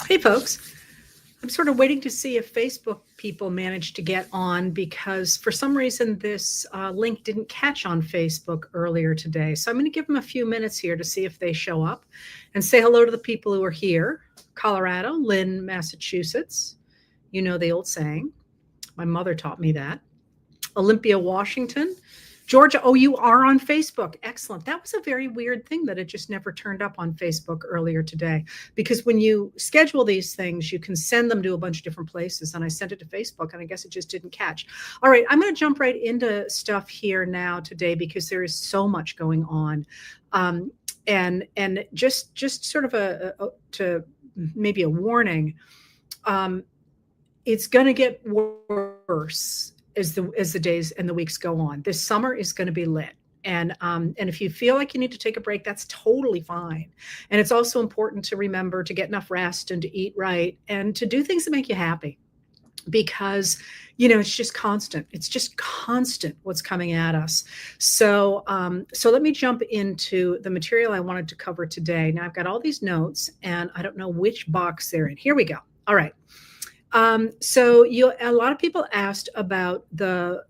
Hey, folks. I'm sort of waiting to see if Facebook people managed to get on because for some reason this link didn't catch on Facebook earlier today. So I'm going to give them a few minutes here to see if they show up and say hello to the people who are here. Colorado, Lynn, Massachusetts. You know the old saying. My mother taught me that. Olympia, Washington. Georgia, oh, you are on Facebook. Excellent. That was a very weird thing that it just never turned up on Facebook earlier today. Because when you schedule these things, you can send them to a bunch of different places. And I sent it to Facebook, and I guess it just didn't catch. All right, I'm going to jump right into stuff here now today because there is so much going on. And just sort of to maybe a warning, it's going to get worse as the days and the weeks go on. This summer is going to be lit. And if you feel like you need to take a break, that's totally fine. And it's also important to remember to get enough rest and to eat right and to do things that make you happy, because it's just constant. It's just constant what's coming at us. So let me jump into the material I wanted to cover today. Now I've got all these notes and I don't know which box they're in. Here we go. All right. So a lot of people asked about the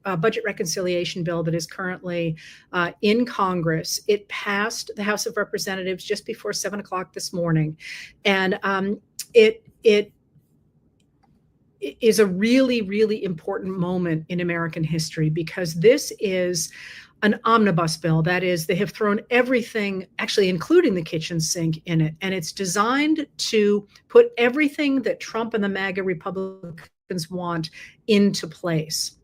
budget reconciliation bill that is currently in Congress. It passed the House of Representatives just before 7 o'clock this morning, and it is a really, really important moment in American history because this is an omnibus bill. That is, they have thrown everything, actually including the kitchen sink, in it. And it's designed to put everything that Trump and the MAGA Republicans want into place.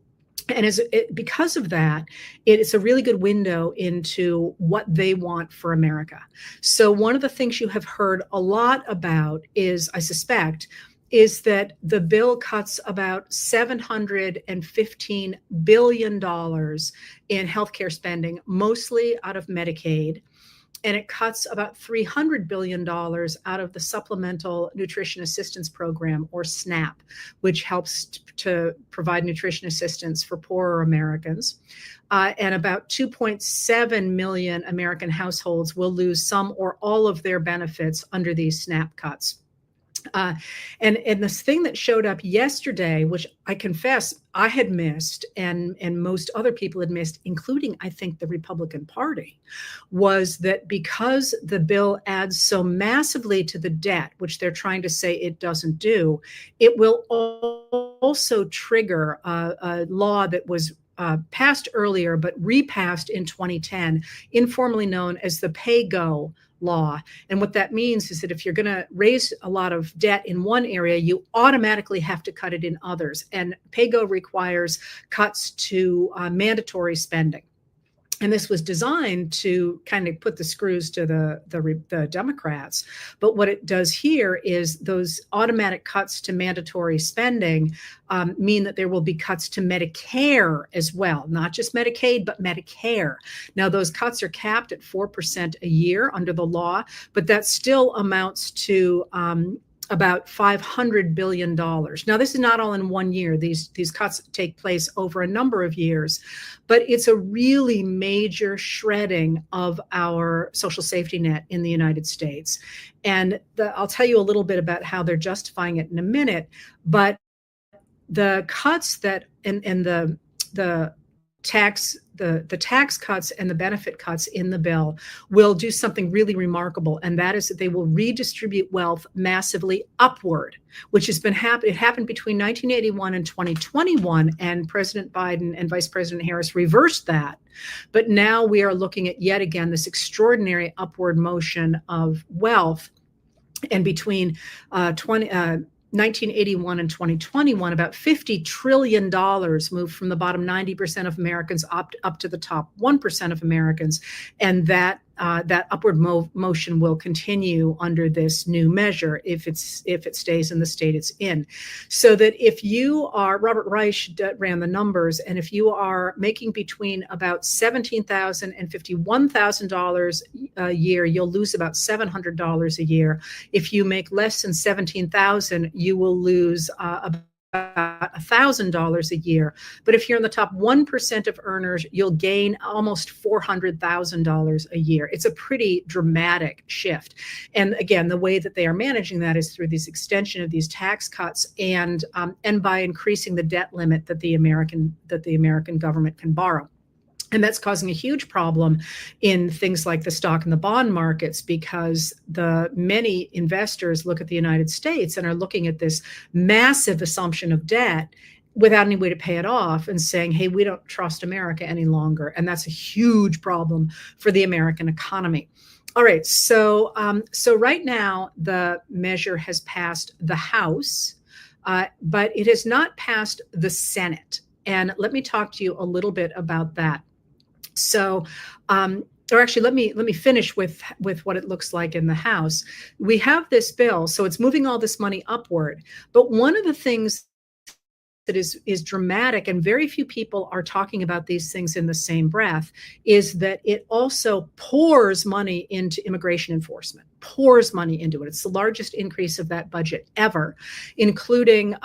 And because of that, it's a really good window into what they want for America. So one of the things you have heard a lot about is, I suspect, is that the bill cuts about $715 billion in healthcare spending, mostly out of Medicaid. And it cuts about $300 billion out of the Supplemental Nutrition Assistance Program, or SNAP, which helps to provide nutrition assistance for poorer Americans. And about 2.7 million American households will lose some or all of their benefits under these SNAP cuts. And this thing that showed up yesterday, which I confess I had missed and most other people had missed, including, I think, the Republican Party, was that because the bill adds so massively to the debt, which they're trying to say it doesn't do, it will also trigger a law that was passed earlier but repassed in 2010, informally known as the pay-go law. And what that means is that if you're going to raise a lot of debt in one area, you automatically have to cut it in others. And pay-go requires cuts to mandatory spending. And this was designed to kind of put the screws to the Democrats. But what it does here is those automatic cuts to mandatory spending mean that there will be cuts to Medicare as well, not just Medicaid, but Medicare. Now, those cuts are capped at 4% a year under the law, but that still amounts to about $500 billion. Now, this is not all in one year. These cuts take place over a number of years, but it's a really major shredding of our social safety net in the United States. And I'll tell you a little bit about how they're justifying it in a minute, but the cuts that and the tax cuts and the benefit cuts in the bill will do something really remarkable, and that is that they will redistribute wealth massively upward, which has been happening. It happened between 1981 and 2021, and President Biden and Vice President Harris reversed that. But now we are looking at yet again this extraordinary upward motion of wealth, and between 1981 and 2021, about $50 trillion moved from the bottom 90% of Americans up to the top 1% of Americans. And that upward motion will continue under this new measure if it stays in the state it's in. So that if you are, Robert Reich ran the numbers, and if you are making between about $17,000 and $51,000 a year, you'll lose about $700 a year. If you make less than $17,000, you will lose about about $1,000 a year. But if you're in the top 1% of earners, you'll gain almost $400,000 a year. It's a pretty dramatic shift. And again, the way that they are managing that is through this extension of these tax cuts and by increasing the debt limit that the American government can borrow. And that's causing a huge problem in things like the stock and the bond markets, because the many investors look at the United States and are looking at this massive assumption of debt without any way to pay it off and saying, hey, we don't trust America any longer. And that's a huge problem for the American economy. All right, so right now the measure has passed the House, but it has not passed the Senate. And let me talk to you a little bit about that. So, or actually, let me finish with what it looks like in the House. We have this bill, so it's moving all this money upward. But one of the things that is dramatic, and very few people are talking about these things in the same breath, is that it also pours money into immigration enforcement, pours money into it. It's the largest increase of that budget ever, including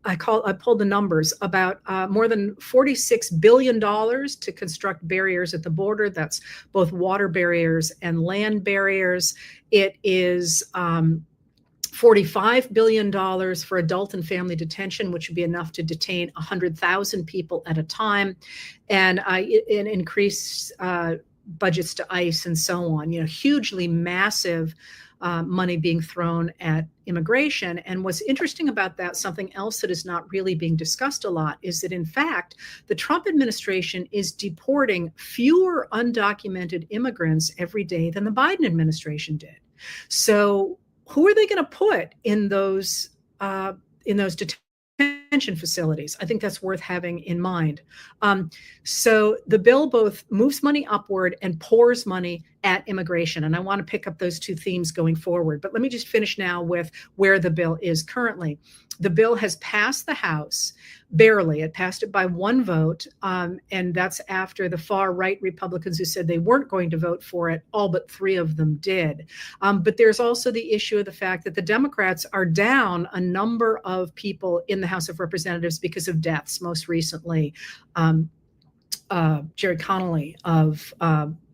I pulled the numbers about more than $46 billion to construct barriers at the border. That's both water barriers and land barriers. It is $45 billion for adult and family detention, which would be enough to detain 100,000 people at a time, and increase budgets to ICE and so on. Hugely massive money being thrown at immigration. And what's interesting about that, something else that is not really being discussed a lot, is that in fact, the Trump administration is deporting fewer undocumented immigrants every day than the Biden administration did. So who are they going to put in those detention facilities? I think that's worth having in mind. So the bill both moves money upward and pours money at immigration. And I want to pick up those two themes going forward. But let me just finish now with where the bill is currently. The bill has passed the House, barely. It passed it by one vote. And that's after the far right Republicans who said they weren't going to vote for it, all but 3 of them did. But there's also the issue of the fact that the Democrats are down a number of people in the House of Representatives because of deaths, most recently Jerry Connolly of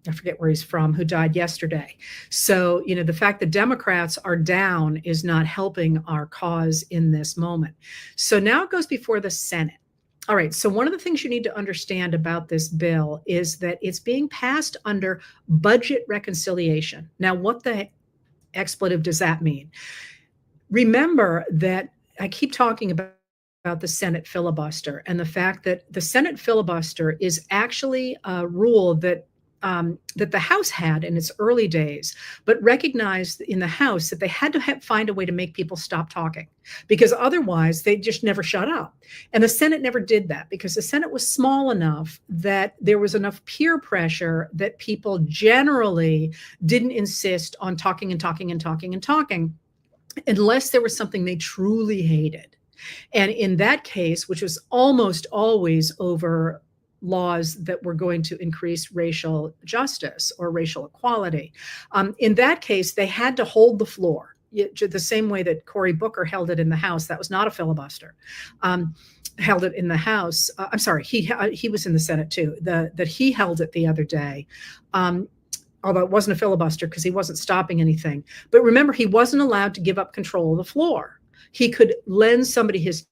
I forget where he's from, who died yesterday. So, the fact that Democrats are down is not helping our cause in this moment. So now it goes before the Senate. All right. So one of the things you need to understand about this bill is that it's being passed under budget reconciliation. Now, what the expletive does that mean? Remember that I keep talking about the Senate filibuster, and the fact that the Senate filibuster is actually a rule that the House had in its early days, but recognized in the House that they had to find a way to make people stop talking, because otherwise they just never shut up. And the Senate never did that, because the Senate was small enough that there was enough peer pressure that people generally didn't insist on talking and talking and talking and talking unless there was something they truly hated. And in that case, which was almost always over laws that were going to increase racial justice or racial equality, in that case, they had to hold the floor. The same way that Cory Booker held it in the House. That was not a filibuster. Held it in the House. I'm sorry, he was in the Senate too. That he held it the other day. Although it wasn't a filibuster because he wasn't stopping anything. But remember, he wasn't allowed to give up control of the floor. He could lend somebody his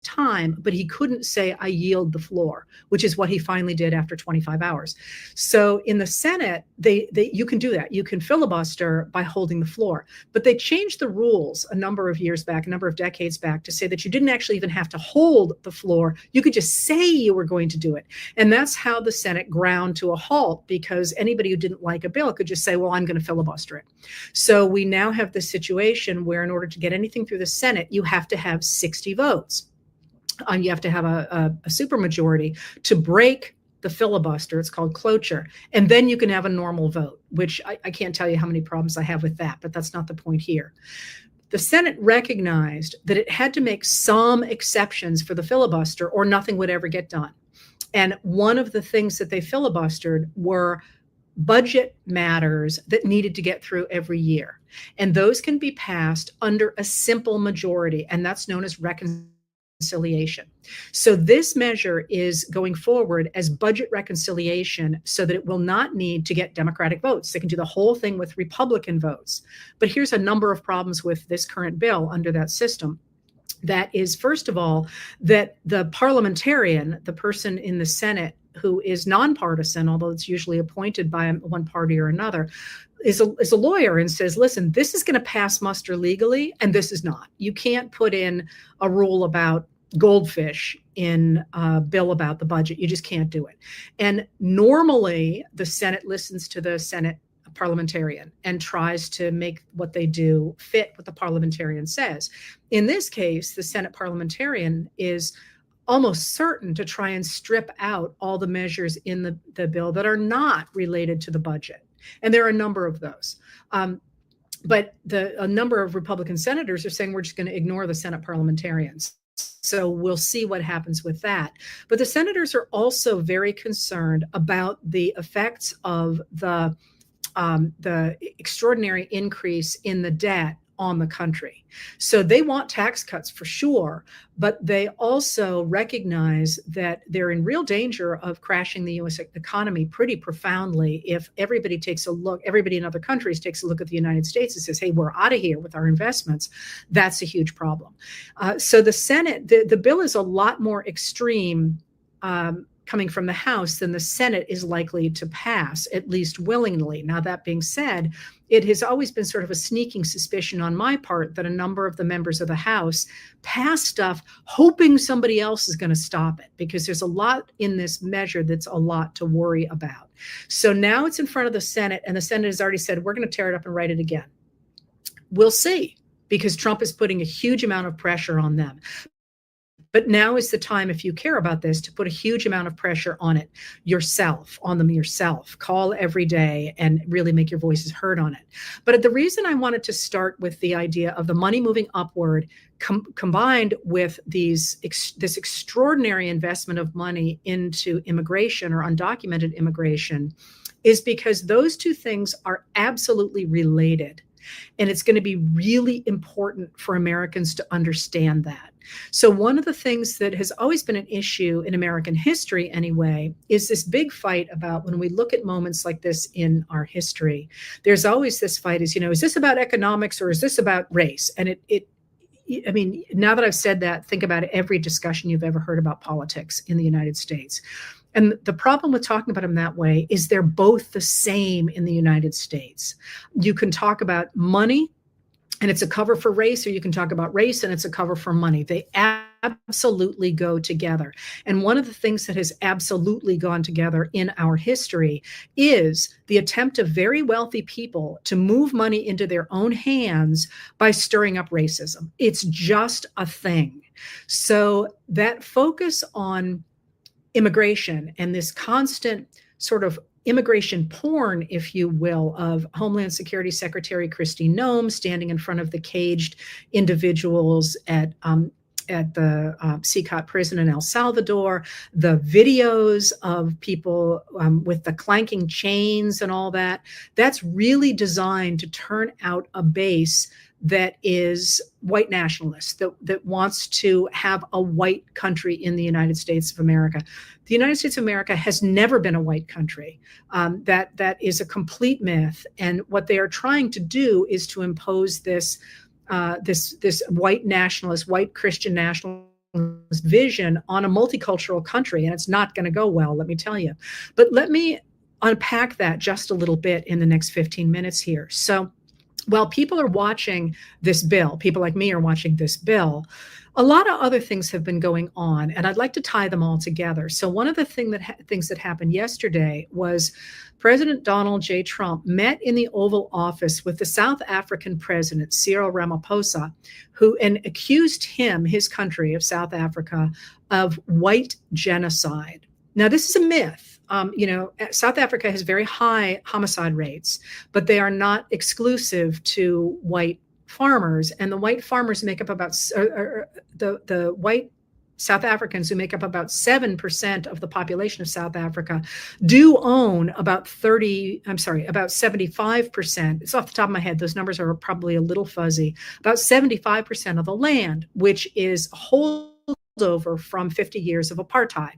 time, but he couldn't say, I yield the floor, which is what he finally did after 25 hours. So in the Senate, you can do that. You can filibuster by holding the floor. But they changed the rules a number of years back, a number of decades back, to say that you didn't actually even have to hold the floor. You could just say you were going to do it. And that's how the Senate ground to a halt, because anybody who didn't like a bill could just say, well, I'm going to filibuster it. So we now have this situation where in order to get anything through the Senate, you have to have 60 votes. You have to have a supermajority to break the filibuster. It's called cloture. And then you can have a normal vote, which I can't tell you how many problems I have with that, but that's not the point here. The Senate recognized that it had to make some exceptions for the filibuster or nothing would ever get done. And one of the things that they filibustered were budget matters that needed to get through every year. And those can be passed under a simple majority, and that's known as reconciliation. reconciliation. So this measure is going forward as budget reconciliation so that it will not need to get Democratic votes. They can do the whole thing with Republican votes. But here's a number of problems with this current bill under that system. That is, first of all, that the parliamentarian, the person in the Senate who is nonpartisan, although it's usually appointed by one party or another, is a lawyer and says, listen, this is going to pass muster legally, and this is not. You can't put in a rule about goldfish in a bill about the budget. You just can't do it. And normally the Senate listens to the Senate parliamentarian and tries to make what they do fit what the parliamentarian says. In this case, the Senate parliamentarian is almost certain to try and strip out all the measures in the bill that are not related to the budget. And there are a number of those. But a number of Republican senators are saying we're just going to ignore the Senate parliamentarians. So we'll see what happens with that. But the senators are also very concerned about the effects of the extraordinary increase in the debt on the country. So they want tax cuts for sure, but they also recognize that they're in real danger of crashing the U.S. economy pretty profoundly if everybody in other countries takes a look at the United States and says, hey, we're out of here with our investments. That's a huge problem. So the Senate, the bill is a lot more extreme coming from the House than the Senate is likely to pass, at least willingly. Now, that being said, it has always been sort of a sneaking suspicion on my part that a number of the members of the House pass stuff hoping somebody else is going to stop it, because there's a lot in this measure that's a lot to worry about. So now it's in front of the Senate, and the Senate has already said, we're going to tear it up and write it again. We'll see, because Trump is putting a huge amount of pressure on them. But now is the time, if you care about this, to put a huge amount of pressure on them yourself. Call every day and really make your voices heard on it. But the reason I wanted to start with the idea of the money moving upward combined with this extraordinary investment of money into immigration or undocumented immigration is because those two things are absolutely related. And it's going to be really important for Americans to understand that. So one of the things that has always been an issue in American history anyway, is this big fight about when we look at moments like this in our history, there's always this fight is this about economics or is this about race? And I mean, now that I've said that, think about every discussion you've ever heard about politics in the United States. And the problem with talking about them that way is they're both the same in the United States. You can talk about money and it's a cover for race, or you can talk about race and it's a cover for money. They absolutely go together. And one of the things that has absolutely gone together in our history is the attempt of very wealthy people to move money into their own hands by stirring up racism. It's just a thing. So that focus on immigration and this constant sort of immigration porn, if you will, of Homeland Security Secretary Kristi Noem standing in front of the caged individuals at the CCOT prison in El Salvador, the videos of people with the clanking chains and all that, that's really designed to turn out a base that is white nationalist, that wants to have a white country in the United States of America. The United States of America has never been a white country. That is a complete myth. And what they are trying to do is to impose this white nationalist, white Christian nationalist vision on a multicultural country. And it's not going to go well, let me tell you. But let me unpack that just a little bit in the next 15 minutes here. So while people are watching this bill, people like me are watching this bill, a lot of other things have been going on, and I'd like to tie them all together. So one of the things that happened yesterday was President Donald J. Trump met in the Oval Office with the South African president, Cyril Ramaphosa, and accused his country of South Africa, of white genocide. Now, this is a myth. South Africa has very high homicide rates, but they are not exclusive to white farmers. And the white farmers make up about the white South Africans, who make up about 7% of the population of South Africa, do own about 75%. It's off the top of my head. Those numbers are probably a little fuzzy. About 75% of the land, which is a whole holdover from 50 years of apartheid.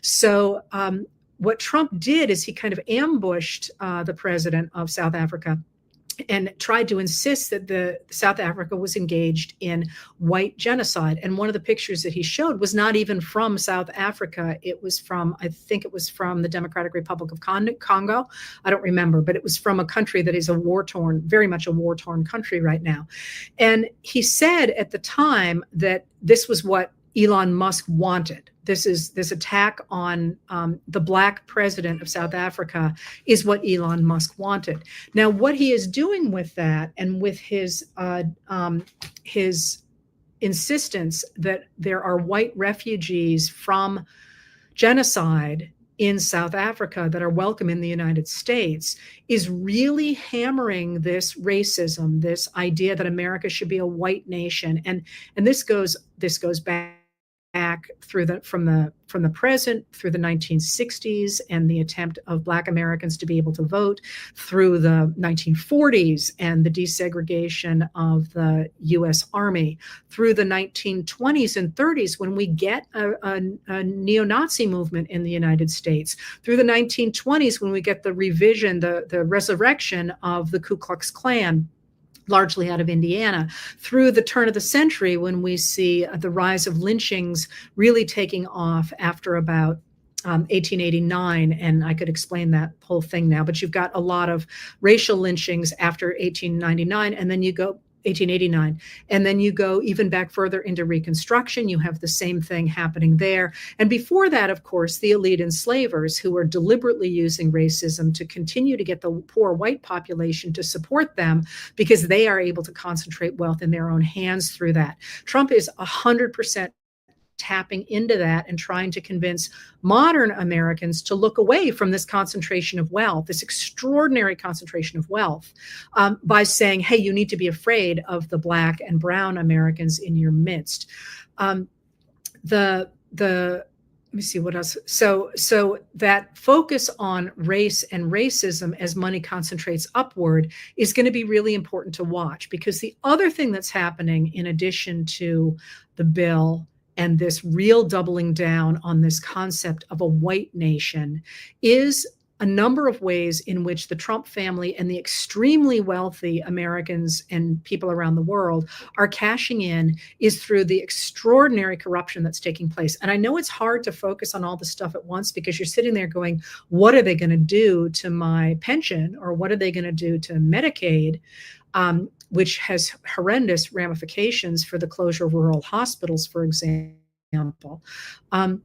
So what Trump did is he kind of ambushed the president of South Africa and tried to insist that the South Africa was engaged in white genocide. And one of the pictures that he showed was not even from South Africa. It was from, I think it was from the Democratic Republic of Congo. I don't remember, but it was from a country that is a war-torn, very much a war-torn country right now. And he said at the time that this was what Elon Musk wanted. This attack on the Black president of South Africa is what Elon Musk wanted. Now, what he is doing with that, and with his insistence that there are white refugees from genocide in South Africa that are welcome in the United States, is really hammering this racism, this idea that America should be a white nation, and this goes back through from the present through the 1960s and the attempt of Black Americans to be able to vote, through the 1940s and the desegregation of the U.S. Army, through the 1920s and 30s when we get a neo-Nazi movement in the United States, through the 1920s when we get the revision, the resurrection of the Ku Klux Klan, largely out of Indiana, through the turn of the century when we see the rise of lynchings really taking off after about 1889. And I could explain that whole thing now, but you've got a lot of racial lynchings after 1899, and then you go 1889. And then you go even back further into Reconstruction. You have the same thing happening there. And before that, of course, the elite enslavers who are deliberately using racism to continue to get the poor white population to support them because they are able to concentrate wealth in their own hands through that. Trump is 100% tapping into that and trying to convince modern Americans to look away from this concentration of wealth, this extraordinary concentration of wealth, by saying, hey, you need to be afraid of the Black and brown Americans in your midst. Let me see what else. So that focus on race and racism as money concentrates upward is going to be really important to watch, because the other thing that's happening in addition to the bill and this real doubling down on this concept of a white nation is a number of ways in which the Trump family and the extremely wealthy Americans and people around the world are cashing in, is through the extraordinary corruption that's taking place. And I know it's hard to focus on all this stuff at once because you're sitting there going, what are they going to do to my pension? Or what are they going to do to Medicaid? Which has horrendous ramifications for the closure of rural hospitals, for example. And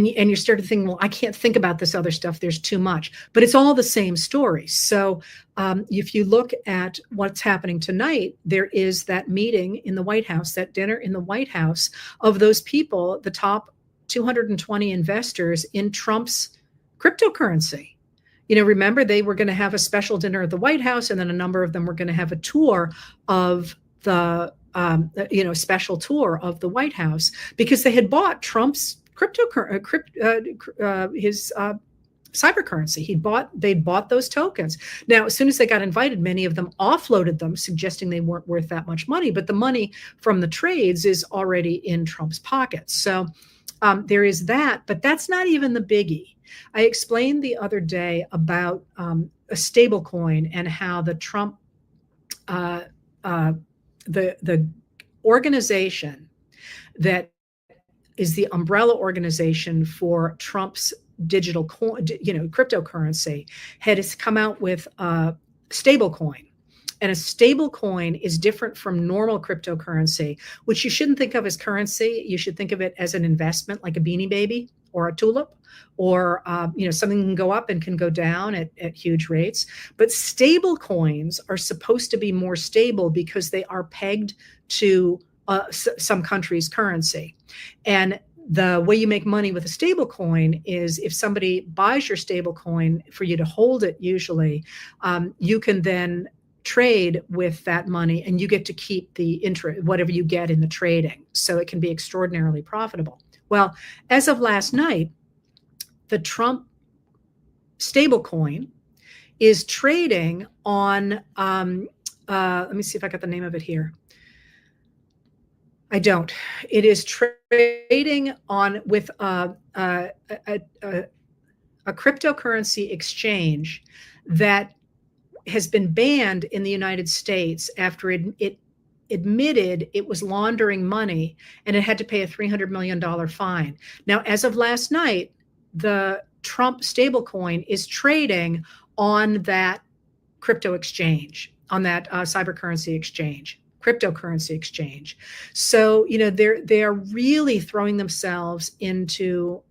you're starting to think, well, I can't think about this other stuff. There's too much, but it's all the same story. So if you look at what's happening tonight, there is that meeting in the White House, that dinner in the White House of those people, the top 220 investors in Trump's cryptocurrency. You know, remember, they were going to have a special dinner at the White House, and then a number of them were going to have a tour of the, special tour of the White House, because they had bought Trump's his cybercurrency. They bought those tokens. Now, as soon as they got invited, many of them offloaded them, suggesting they weren't worth that much money. But the money from the trades is already in Trump's pockets. So there is that, but that's not even the biggie. I explained the other day about a stable coin and how the Trump, the organization that is the umbrella organization for Trump's digital coin, cryptocurrency, has come out with a stable coin. And a stable coin is different from normal cryptocurrency, which you shouldn't think of as currency. You should think of it as an investment, like a Beanie Baby or a tulip, or something can go up and can go down at huge rates. But stable coins are supposed to be more stable because they are pegged to some country's currency. And the way you make money with a stable coin is if somebody buys your stable coin for you to hold it, usually, you can then trade with that money and you get to keep the interest, whatever you get in the trading. So it can be extraordinarily profitable. Well, as of last night, the Trump stablecoin is trading on, let me see if I got the name of it here. I don't. It is trading on with a cryptocurrency exchange that has been banned in the United States after it admitted it was laundering money, and it had to pay a $300 million fine. Now, as of last night, the Trump stablecoin is trading on that crypto exchange, on that cybercurrency exchange, cryptocurrency exchange. So, they're really throwing themselves into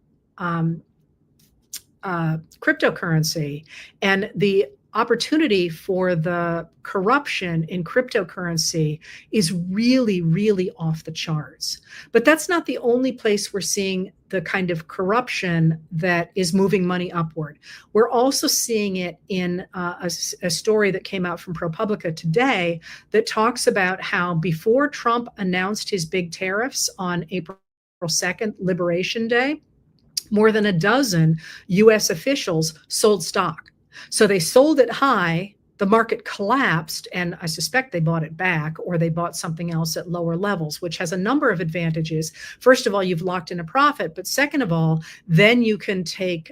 cryptocurrency, and the opportunity for the corruption in cryptocurrency is really, really off the charts. But that's not the only place we're seeing the kind of corruption that is moving money upward. We're also seeing it in a story that came out from ProPublica today that talks about how before Trump announced his big tariffs on April 2nd, Liberation Day, more than a dozen US officials sold stock. So they sold it high, the market collapsed, and I suspect they bought it back, or they bought something else at lower levels, which has a number of advantages. First of all, you've locked in a profit, but second of all, then you can take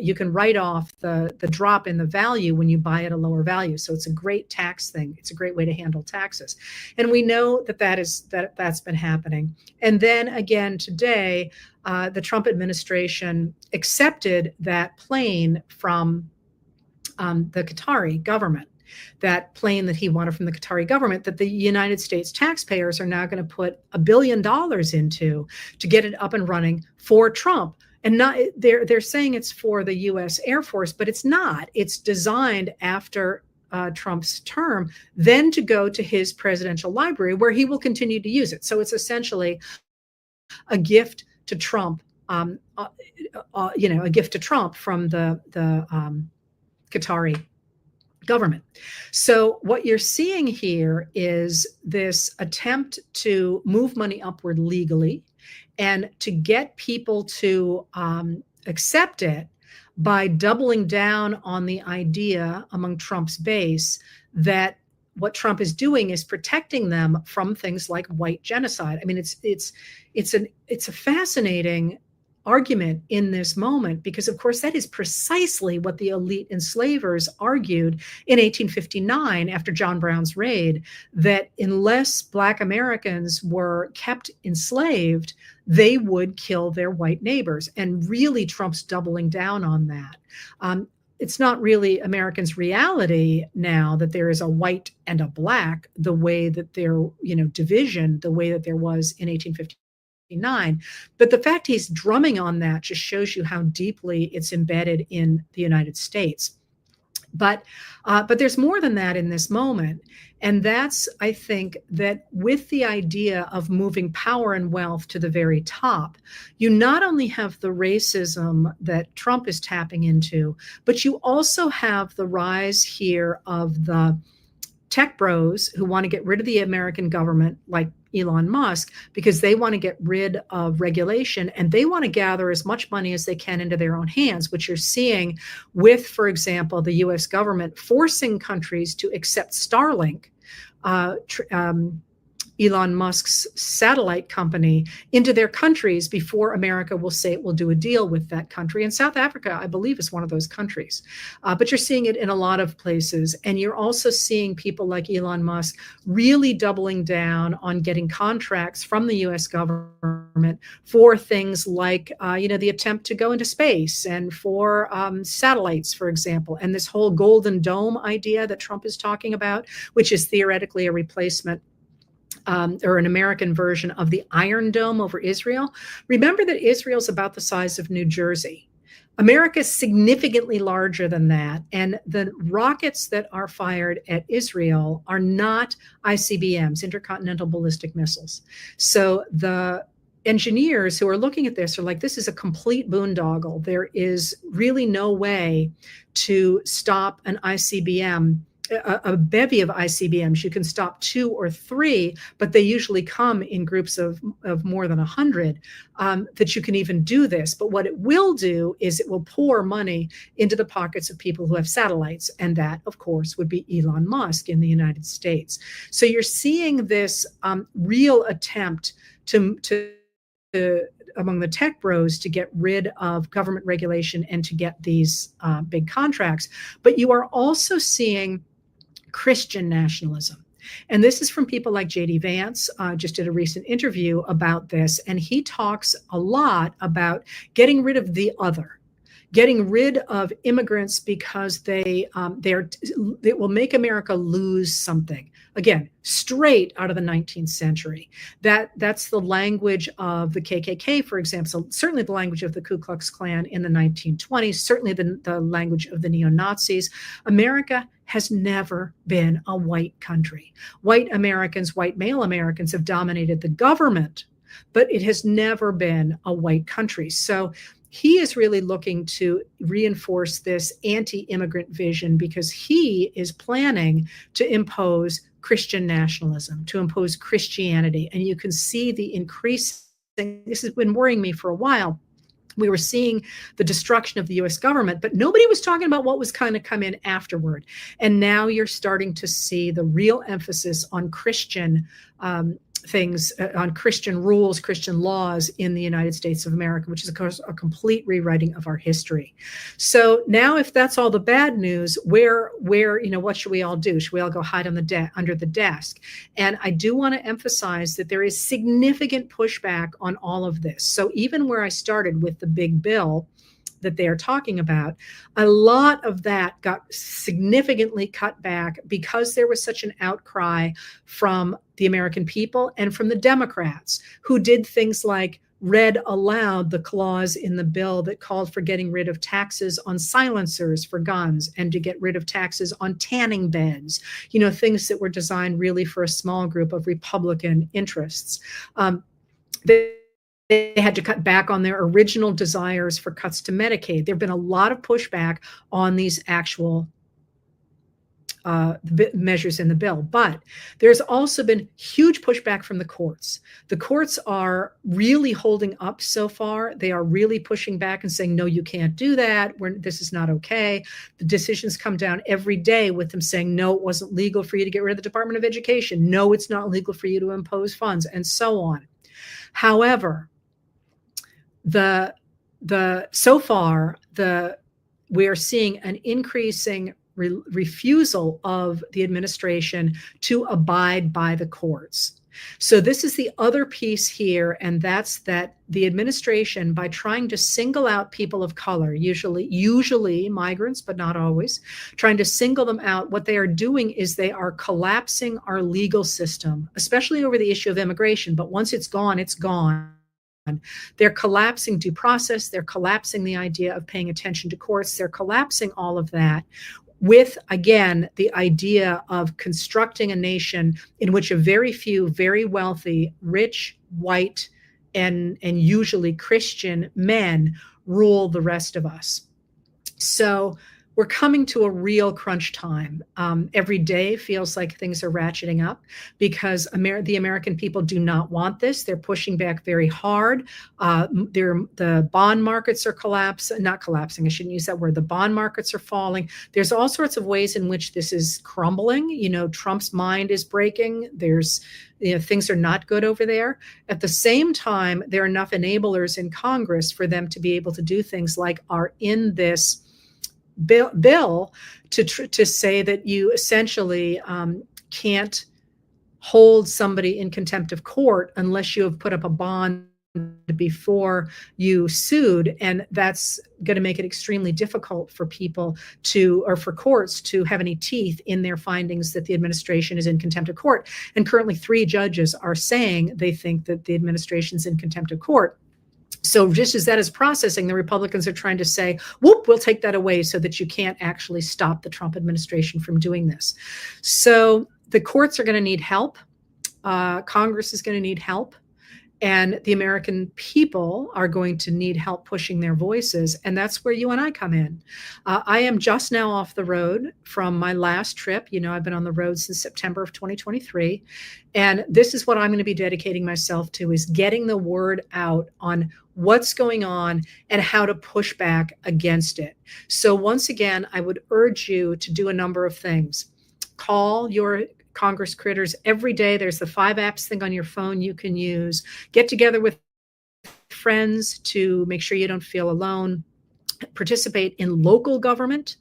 you can write off the drop in the value when you buy at a lower value. So it's a great tax thing. It's a great way to handle taxes, and we know that's been happening. And then again today, the Trump administration accepted that plane from the Qatari government, that plane that he wanted from the Qatari government, that the United States taxpayers are now going to put $1 billion into to get it up and running for Trump. And not they're saying it's for the U.S. Air Force, but it's not. It's designed after Trump's term, then to go to his presidential library where he will continue to use it. So it's essentially a gift to Trump, a gift to Trump from the Qatari government. So what you're seeing here is this attempt to move money upward legally and to get people to accept it by doubling down on the idea among Trump's base that what Trump is doing is protecting them from things like white genocide. I mean, it's a fascinating argument in this moment, because of course that is precisely what the elite enslavers argued in 1859 after John Brown's raid, that unless Black Americans were kept enslaved, they would kill their white neighbors. And really Trump's doubling down on that. It's not really Americans' reality now that there is a white and a black, the way that there, division, the way that there was in 1859. But the fact he's drumming on that just shows you how deeply it's embedded in the United States. But there's more than that in this moment. And that's, I think, that with the idea of moving power and wealth to the very top, you not only have the racism that Trump is tapping into, but you also have the rise here of the tech bros who want to get rid of the American government, like Elon Musk, because they want to get rid of regulation and they want to gather as much money as they can into their own hands, which you're seeing with, for example, the US government forcing countries to accept Starlink, Elon Musk's satellite company, into their countries before America will say it will do a deal with that country. And South Africa, I believe, is one of those countries. But you're seeing it in a lot of places. And you're also seeing people like Elon Musk really doubling down on getting contracts from the US government for things like, the attempt to go into space and for satellites, for example. And this whole Golden Dome idea that Trump is talking about, which is theoretically a replacement or an American version of the Iron Dome over Israel. Remember that Israel's about the size of New Jersey. America is significantly larger than that. And the rockets that are fired at Israel are not ICBMs, intercontinental ballistic missiles. So the engineers who are looking at this are like, this is a complete boondoggle. There is really no way to stop an ICBM a bevy of ICBMs. You can stop 2 or 3, but they usually come in groups of more than 100, that you can even do this. But what it will do is it will pour money into the pockets of people who have satellites. And that, of course, would be Elon Musk in the United States. So you're seeing this real attempt to among the tech bros to get rid of government regulation and to get these big contracts. But you are also seeing Christian nationalism. And this is from people like J.D. Vance, just did a recent interview about this. And he talks a lot about getting rid of the other, getting rid of immigrants because it will make America lose something. Again, straight out of the 19th century. That's the language of the KKK, for example. So certainly the language of the Ku Klux Klan in the 1920s, certainly the language of the neo-Nazis. America has never been a white country. White Americans, white male Americans have dominated the government, but it has never been a white country. So he is really looking to reinforce this anti-immigrant vision because he is planning to impose Christian nationalism, to impose Christianity. And you can see the increasing, this has been worrying me for a while. We were seeing the destruction of the US government, but nobody was talking about what was going to come in afterward. And now you're starting to see the real emphasis on Christian things, on Christian rules, Christian laws in the United States of America, which is, of course, a complete rewriting of our history. So now, if that's all the bad news, where what should we all do? Should we all go hide on under the desk? And I do want to emphasize that there is significant pushback on all of this. So even where I started with the big bill that they are talking about, a lot of that got significantly cut back because there was such an outcry from the American people and from the Democrats, who did things like read aloud the clause in the bill that called for getting rid of taxes on silencers for guns and to get rid of taxes on tanning beds, things that were designed really for a small group of Republican interests. They had to cut back on their original desires for cuts to Medicaid. There have been a lot of pushback on these actual measures in the bill, but there's also been huge pushback from the courts. The courts are really holding up so far. They are really pushing back and saying, no, you can't do that. This is not okay. The decisions come down every day with them saying, no, it wasn't legal for you to get rid of the Department of Education. No, it's not legal for you to impose funds, and so on. However, so far we are seeing an increasing refusal of the administration to abide by the courts. So this is the other piece here, and that's that the administration, by trying to single out people of color, usually migrants, but not always, trying to single them out, what they are doing is they are collapsing our legal system, especially over the issue of immigration. But once it's gone, it's gone. They're collapsing due process. They're collapsing the idea of paying attention to courts. They're collapsing all of that with, again, the idea of constructing a nation in which a very few, very wealthy, rich, white, and usually Christian men rule the rest of us. So we're coming to a real crunch time. Every day feels like things are ratcheting up because the American people do not want this. They're pushing back very hard. The bond markets are not collapsing. I shouldn't use that word. The bond markets are falling. There's all sorts of ways in which this is crumbling. Trump's mind is breaking. Things are not good over there. At the same time, there are enough enablers in Congress for them to be able to do things like are in this bill to say that you essentially can't hold somebody in contempt of court unless you have put up a bond before you sued. And that's going to make it extremely difficult for for courts to have any teeth in their findings that the administration is in contempt of court. And currently 3 judges are saying they think that the administration is in contempt of court. So just as that is processing, the Republicans are trying to say, whoop, we'll take that away so that you can't actually stop the Trump administration from doing this. So the courts are going to need help. Congress is going to need help. And the American people are going to need help pushing their voices. And that's where you and I come in. I am just now off the road from my last trip. You know, I've been on the road since September of 2023. And this is what I'm going to be dedicating myself to, is getting the word out on what's going on and how to push back against it. So once again, I would urge you to do a number of things. Call your Congress critters every day. There's the 5 apps thing on your phone you can use. Get together with friends to make sure you don't feel alone. Participate in local government,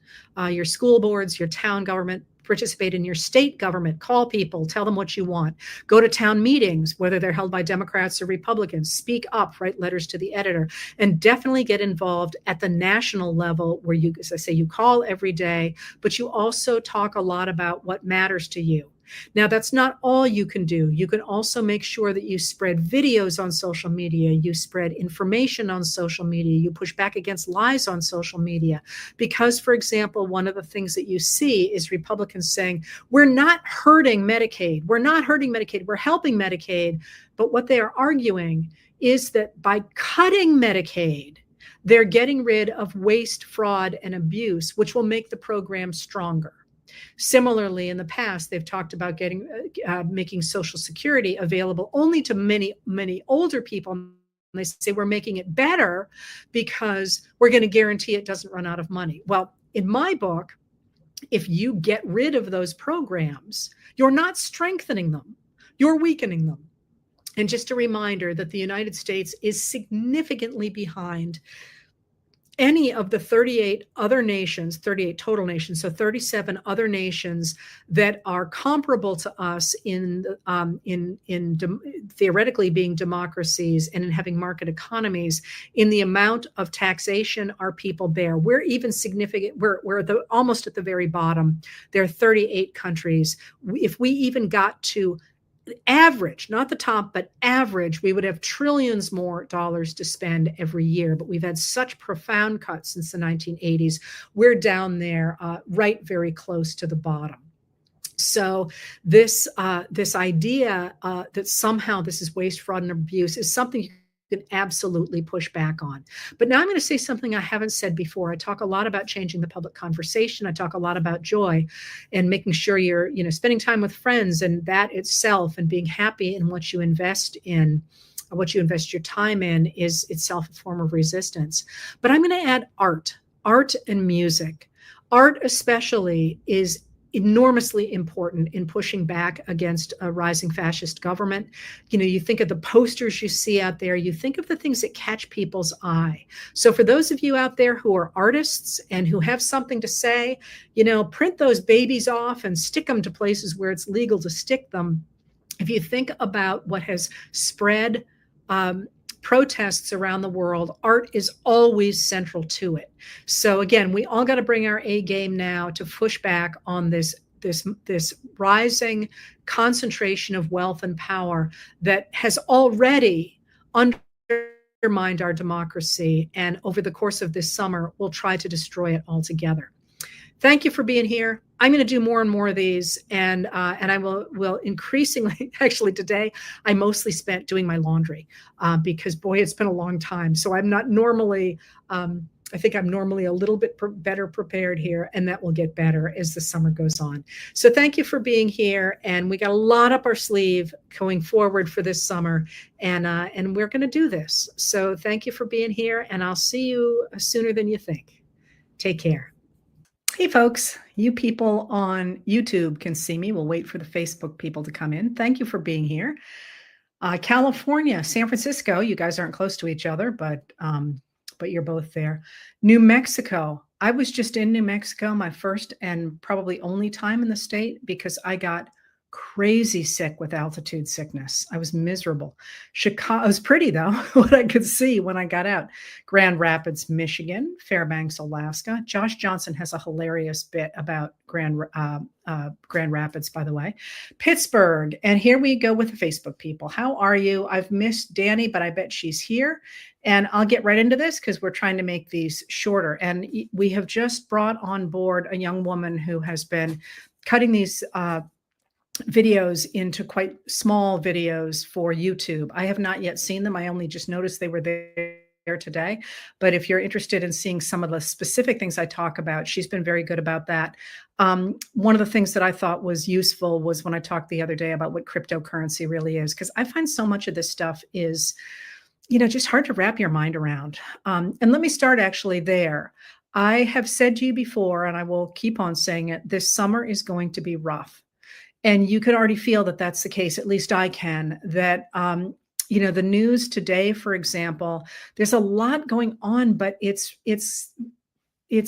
your school boards, your town government. Participate in your state government. Call people, tell them what you want. Go to town meetings, whether they're held by Democrats or Republicans. Speak up, write letters to the editor, and definitely get involved at the national level, where you, as I say, you call every day, but you also talk a lot about what matters to you. Now, that's not all you can do. You can also make sure that you spread videos on social media, you spread information on social media, you push back against lies on social media. Because, for example, one of the things that you see is Republicans saying, we're not hurting Medicaid. We're not hurting Medicaid. We're helping Medicaid. But what they are arguing is that by cutting Medicaid, they're getting rid of waste, fraud, and abuse, which will make the program stronger. Similarly, in the past, they've talked about making Social Security available only to many, many older people. And they say we're making it better because we're going to guarantee it doesn't run out of money. Well, in my book, if you get rid of those programs, you're not strengthening them, you're weakening them. And just a reminder that the United States is significantly behind any of the 38 other nations, 38 total nations, so 37 other nations that are comparable to us in theoretically being democracies and in having market economies, in the amount of taxation our people bear. We're even significant. We're almost at the very bottom. There are 38 countries. If we even got to average, not the top, but average, we would have trillions more dollars to spend every year. But we've had such profound cuts since the 1980s. We're down there, right very close to the bottom. So this idea that somehow this is waste, fraud, and abuse is something you can absolutely push back on. But now I'm going to say something I haven't said before. I talk a lot about changing the public conversation. I talk a lot about joy and making sure you're, spending time with friends, and that itself, and being happy in what you invest in, what you invest your time in, is itself a form of resistance. But I'm going to add art and music. Art especially is enormously important in pushing back against a rising fascist government. You think of the posters you see out there, you think of the things that catch people's eye. So for those of you out there who are artists and who have something to say, print those babies off and stick them to places where it's legal to stick them. If you think about what has spread protests around the world, art is always central to it. So again, we all got to bring our A game now to push back on this rising concentration of wealth and power that has already undermined our democracy, and over the course of this summer, we'll try to destroy it altogether. Thank you for being here. I'm going to do more and more of these, and I will increasingly. Actually, today I mostly spent doing my laundry because, boy, it's been a long time. So I'm not normally. I think I'm normally a little bit better prepared here, and that will get better as the summer goes on. So thank you for being here, and we got a lot up our sleeve going forward for this summer, and we're going to do this. So thank you for being here, and I'll see you sooner than you think. Take care. Hey folks, you people on YouTube can see me. We'll wait for the Facebook people to come in. Thank you for being here. California, San Francisco, you guys aren't close to each other, but you're both there. New Mexico, I was just in New Mexico, my first and probably only time in the state, because I got crazy sick with altitude sickness. I was miserable. Chicago, it was pretty though, what I could see when I got out. Grand Rapids, Michigan, Fairbanks, Alaska. Josh Johnson has a hilarious bit about Grand Rapids, by the way. Pittsburgh, and here we go with the Facebook people. How are you? I've missed Danny, but I bet she's here. And I'll get right into this because we're trying to make these shorter. And we have just brought on board a young woman who has been cutting these videos into quite small videos for YouTube. I have not yet seen them. I only just noticed they were there today. But if you're interested in seeing some of the specific things I talk about, she's been very good about that. One of the things that I thought was useful was when I talked the other day about what cryptocurrency really is, because I find so much of this stuff is, just hard to wrap your mind around. And let me start actually there. I have said to you before, and I will keep on saying it, this summer is going to be rough. And you could already feel that that's the case, at least I can, that, the news today, for example, there's a lot going on, but it's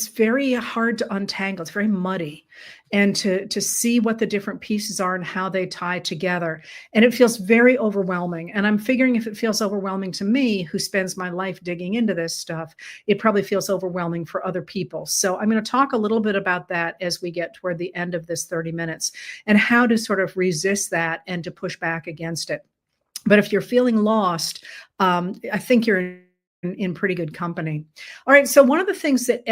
very hard to untangle. It's very muddy, and to see what the different pieces are and how they tie together. And it feels very overwhelming. And I'm figuring if it feels overwhelming to me, who spends my life digging into this stuff, it probably feels overwhelming for other people. So I'm going to talk a little bit about that as we get toward the end of this 30 minutes and how to sort of resist that and to push back against it. But if you're feeling lost, I think you're in pretty good company. All right. So one of the things that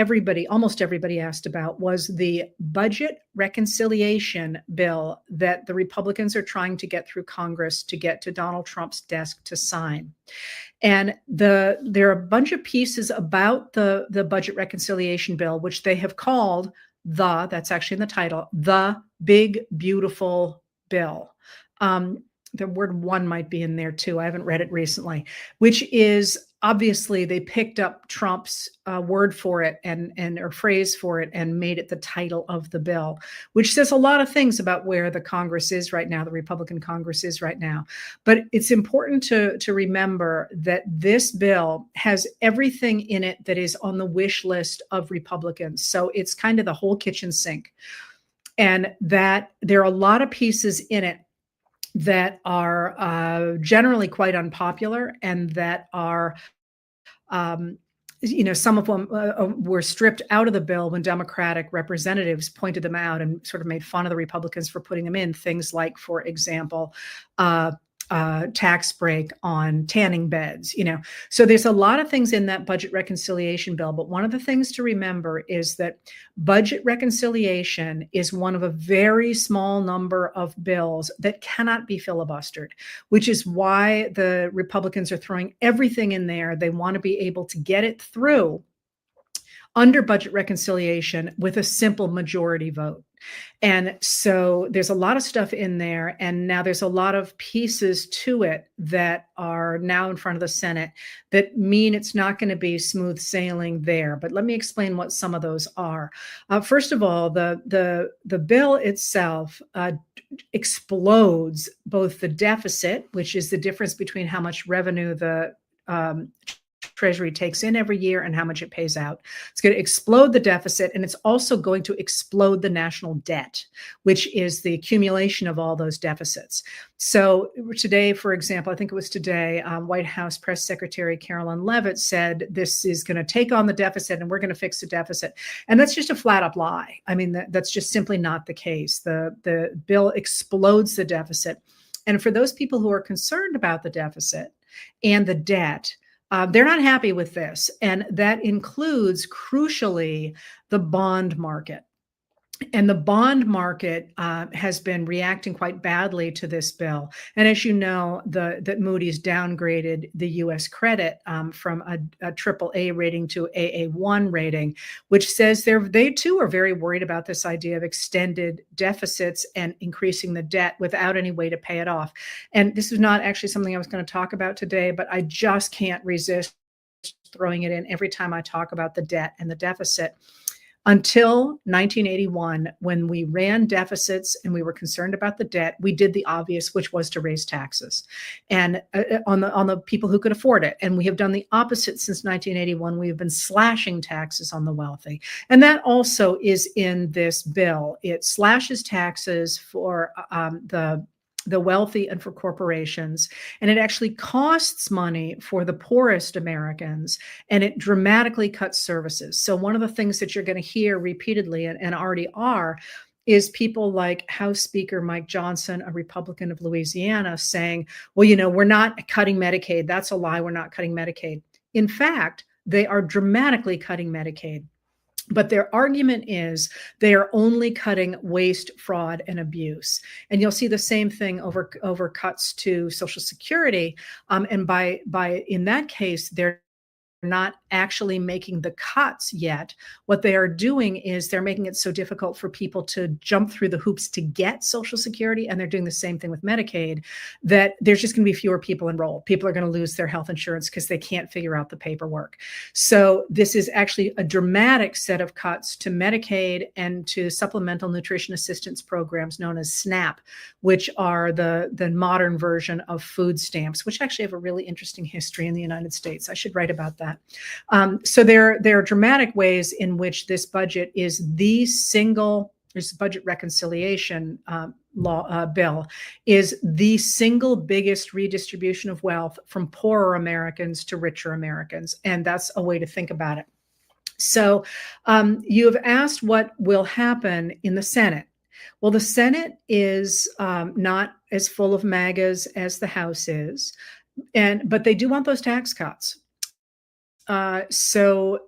almost everybody asked about was the budget reconciliation bill that the Republicans are trying to get through Congress to get to Donald Trump's desk to sign. And there are a bunch of pieces about the budget reconciliation bill, which they have called that's actually in the title, the big, beautiful bill. The word one might be in there too. I haven't read it recently, which is obviously they picked up Trump's word for it or phrase for it and made it the title of the bill, which says a lot of things about where the Congress is right now, the Republican Congress is right now. But it's important to remember that this bill has everything in it that is on the wish list of Republicans. So it's kind of the whole kitchen sink, and that there are a lot of pieces in it that are generally quite unpopular, and that are, some of them were stripped out of the bill when Democratic representatives pointed them out and sort of made fun of the Republicans for putting them in. Things like, for example, tax break on tanning beds, So there's a lot of things in that budget reconciliation bill. But one of the things to remember is that budget reconciliation is one of a very small number of bills that cannot be filibustered, which is why the Republicans are throwing everything in there. They want to be able to get it through under budget reconciliation with a simple majority vote. And so there's a lot of stuff in there. And now there's a lot of pieces to it that are now in front of the Senate that mean it's not going to be smooth sailing there. But let me explain what some of those are. First of all, the bill itself explodes both the deficit, which is the difference between how much revenue the Treasury takes in every year and how much it pays out. It's going to explode the deficit, and it's also going to explode the national debt, which is the accumulation of all those deficits. So today, for example, I think it was today, White House Press Secretary Carolyn Leavitt said this is going to take on the deficit and we're going to fix the deficit. And that's just a flat up lie. I mean, that's just simply not the case. The bill explodes the deficit. And for those people who are concerned about the deficit and the debt, they're not happy with this. And that includes, crucially, the bond market. And the bond market has been reacting quite badly to this bill. And as you know, that Moody's downgraded the U.S. credit from a AAA rating to AA1 rating, which says they too are very worried about this idea of extended deficits and increasing the debt without any way to pay it off. And this is not actually something I was going to talk about today, but I just can't resist throwing it in every time I talk about the debt and the deficit. Until 1981, when we ran deficits and we were concerned about the debt, we did the obvious, which was to raise taxes and on the people who could afford it. And we have done the opposite since 1981. We have been slashing taxes on the wealthy. And that also is in this bill. It slashes taxes for the wealthy and for corporations. And it actually costs money for the poorest Americans, and it dramatically cuts services. So one of the things that you're going to hear repeatedly and already are is people like House Speaker Mike Johnson, a Republican of Louisiana, saying, well, we're not cutting Medicaid. That's a lie. We're not cutting Medicaid. In fact, they are dramatically cutting Medicaid. But their argument is they are only cutting waste, fraud, and abuse. And you'll see the same thing over cuts to Social Security. And by in that case, they're not actually making the cuts yet. What they are doing is they're making it so difficult for people to jump through the hoops to get Social Security, and they're doing the same thing with Medicaid, that there's just going to be fewer people enrolled. People are going to lose their health insurance because they can't figure out the paperwork. So this is actually a dramatic set of cuts to Medicaid and to supplemental nutrition assistance programs known as SNAP, which are the modern version of food stamps, which actually have a really interesting history in the United States. I should write about that. So there are dramatic ways in which this budget is this budget reconciliation bill is the single biggest redistribution of wealth from poorer Americans to richer Americans. And that's a way to think about it. So you have asked what will happen in the Senate. Well, the Senate is not as full of MAGAs as the House is, but they do want those tax cuts. So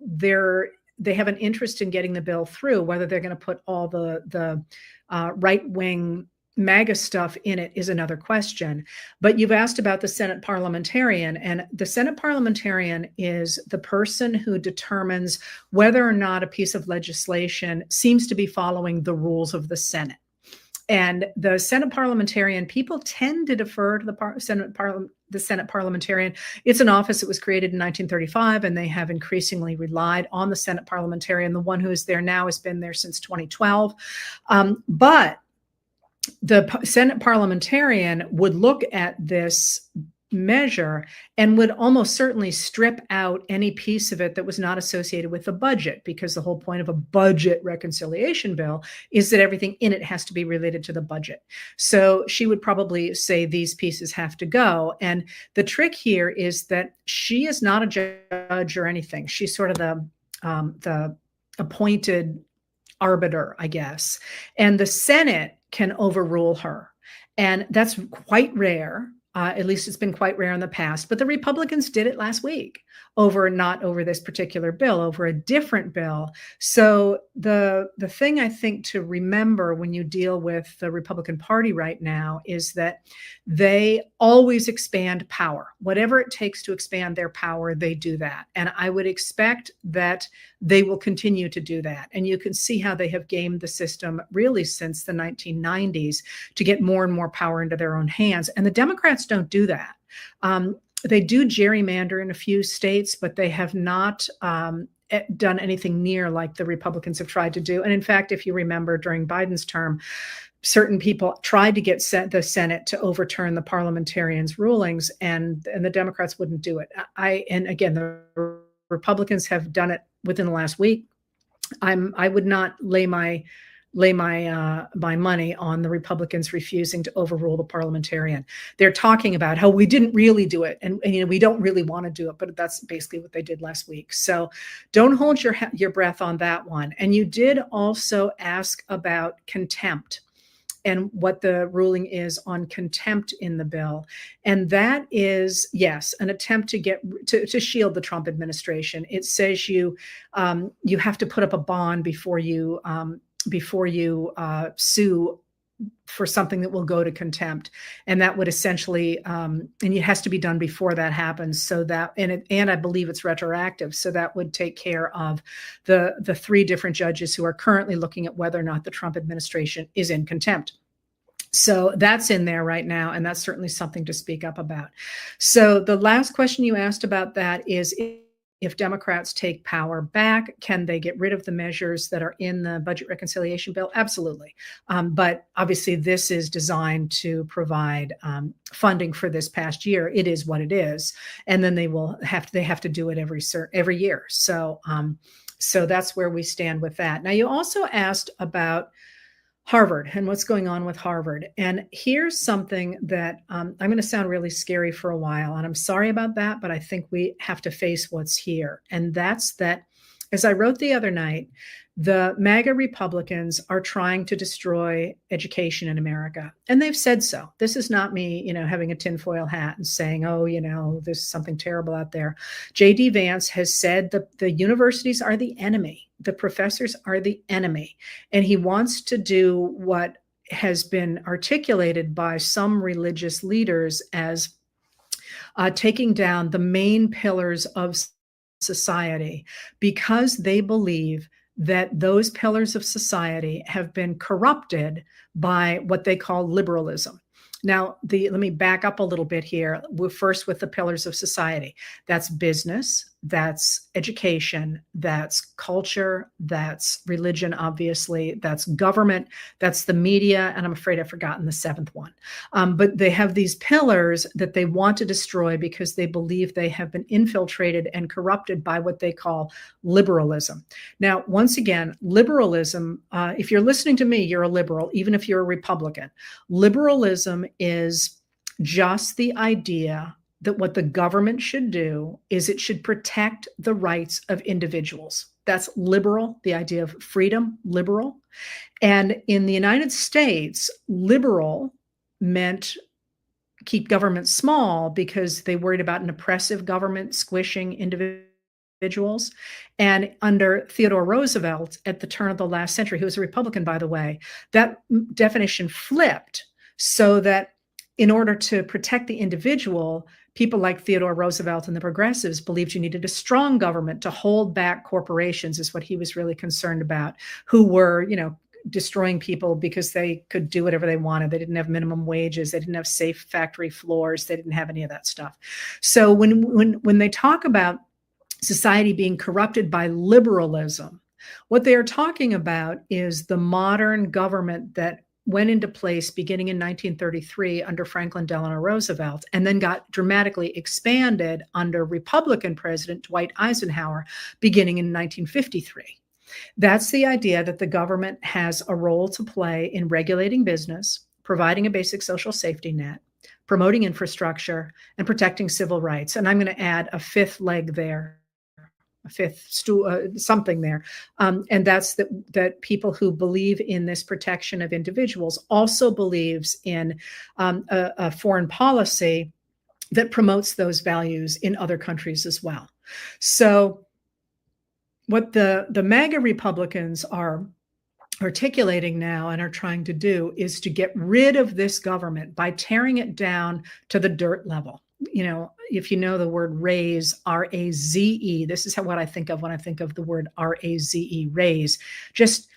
they have an interest in getting the bill through. Whether they're going to put all the right-wing MAGA stuff in it is another question. But you've asked about the Senate parliamentarian, and the Senate parliamentarian is the person who determines whether or not a piece of legislation seems to be following the rules of the Senate. And the Senate parliamentarian, people tend to defer to the Senate parliamentarian. It's an office that was created in 1935, and they have increasingly relied on the Senate parliamentarian. The one who is there now has been there since 2012. But the Senate parliamentarian would look at this measure and would almost certainly strip out any piece of it that was not associated with the budget, because the whole point of a budget reconciliation bill is that everything in it has to be related to the budget. So she would probably say these pieces have to go. And the trick here is that she is not a judge or anything. She's sort of the appointed arbiter, I guess. And the Senate can overrule her. And that's quite rare. At least it's been quite rare in the past, but the Republicans did it last week not over this particular bill, over a different bill. So the thing I think to remember when you deal with the Republican Party right now is that they always expand power. Whatever it takes to expand their power, they do that. And I would expect that they will continue to do that. And you can see how they have gamed the system really since the 1990s to get more and more power into their own hands. And the Democrats don't do that. They do gerrymander in a few states, but they have not done anything near like the Republicans have tried to do. And in fact, if you remember during Biden's term, certain people tried to get the Senate to overturn the parliamentarians' rulings, and the Democrats wouldn't do it. And again, the Republicans have done it within the last week. I would not lay my money on the Republicans refusing to overrule the parliamentarian. They're talking about how we didn't really do it, and we don't really want to do it, but that's basically what they did last week. So don't hold your breath on that one. And you did also ask about contempt and what the ruling is on contempt in the bill. And that is, yes, an attempt to shield the Trump administration. It says you have to put up a bond before you sue for something that will go to contempt. And that would essentially, and it has to be done before that happens. So that, and I believe it's retroactive. So that would take care of the three different judges who are currently looking at whether or not the Trump administration is in contempt. So that's in there right now. And that's certainly something to speak up about. So the last question you asked about that is, if Democrats take power back, can they get rid of the measures that are in the budget reconciliation bill? Absolutely. But obviously, this is designed to provide funding for this past year. It is what it is, and then they have to do it every year. So that's where we stand with that. Now, you also asked about Harvard and what's going on with Harvard. And here's something that I'm going to sound really scary for a while. And I'm sorry about that, but I think we have to face what's here. And that's that, as I wrote the other night, the MAGA Republicans are trying to destroy education in America. And they've said so. This is not me, having a tinfoil hat and saying, oh, there's something terrible out there. J.D. Vance has said that the universities are the enemy. the professors are the enemy. And he wants to do what has been articulated by some religious leaders as taking down the main pillars of society, because they believe that those pillars of society have been corrupted by what they call liberalism. Now, let me back up a little bit here. We're first with the pillars of society. That's business, that's education, that's culture, that's religion, obviously, that's government, that's the media, and I'm afraid I've forgotten the seventh one. But they have these pillars that they want to destroy because they believe they have been infiltrated and corrupted by what they call liberalism. Now, once again, liberalism, if you're listening to me, you're a liberal, even if you're a Republican. Liberalism is just the idea that what the government should do is it should protect the rights of individuals. That's liberal, the idea of freedom, liberal. And in the United States, liberal meant keep government small because they worried about an oppressive government squishing individuals. And under Theodore Roosevelt at the turn of the last century, who was a Republican, by the way, that definition flipped so that in order to protect the individual, people like Theodore Roosevelt and the progressives believed you needed a strong government to hold back corporations, is what he was really concerned about, who were, destroying people because they could do whatever they wanted. They didn't have minimum wages. They didn't have safe factory floors. They didn't have any of that stuff. So when they talk about society being corrupted by liberalism, what they are talking about is the modern government that went into place beginning in 1933 under Franklin Delano Roosevelt, and then got dramatically expanded under Republican President Dwight Eisenhower beginning in 1953. That's the idea that the government has a role to play in regulating business, providing a basic social safety net, promoting infrastructure, and protecting civil rights. And I'm going to add a fifth leg there, a fifth something there. And that's that people who believe in this protection of individuals also believes in a foreign policy that promotes those values in other countries as well. So what the MAGA Republicans are articulating now and are trying to do is to get rid of this government by tearing it down to the dirt level. If you know the word raze, R-A-Z-E, this is what I think of when I think of the word R-A-Z-E, raze, just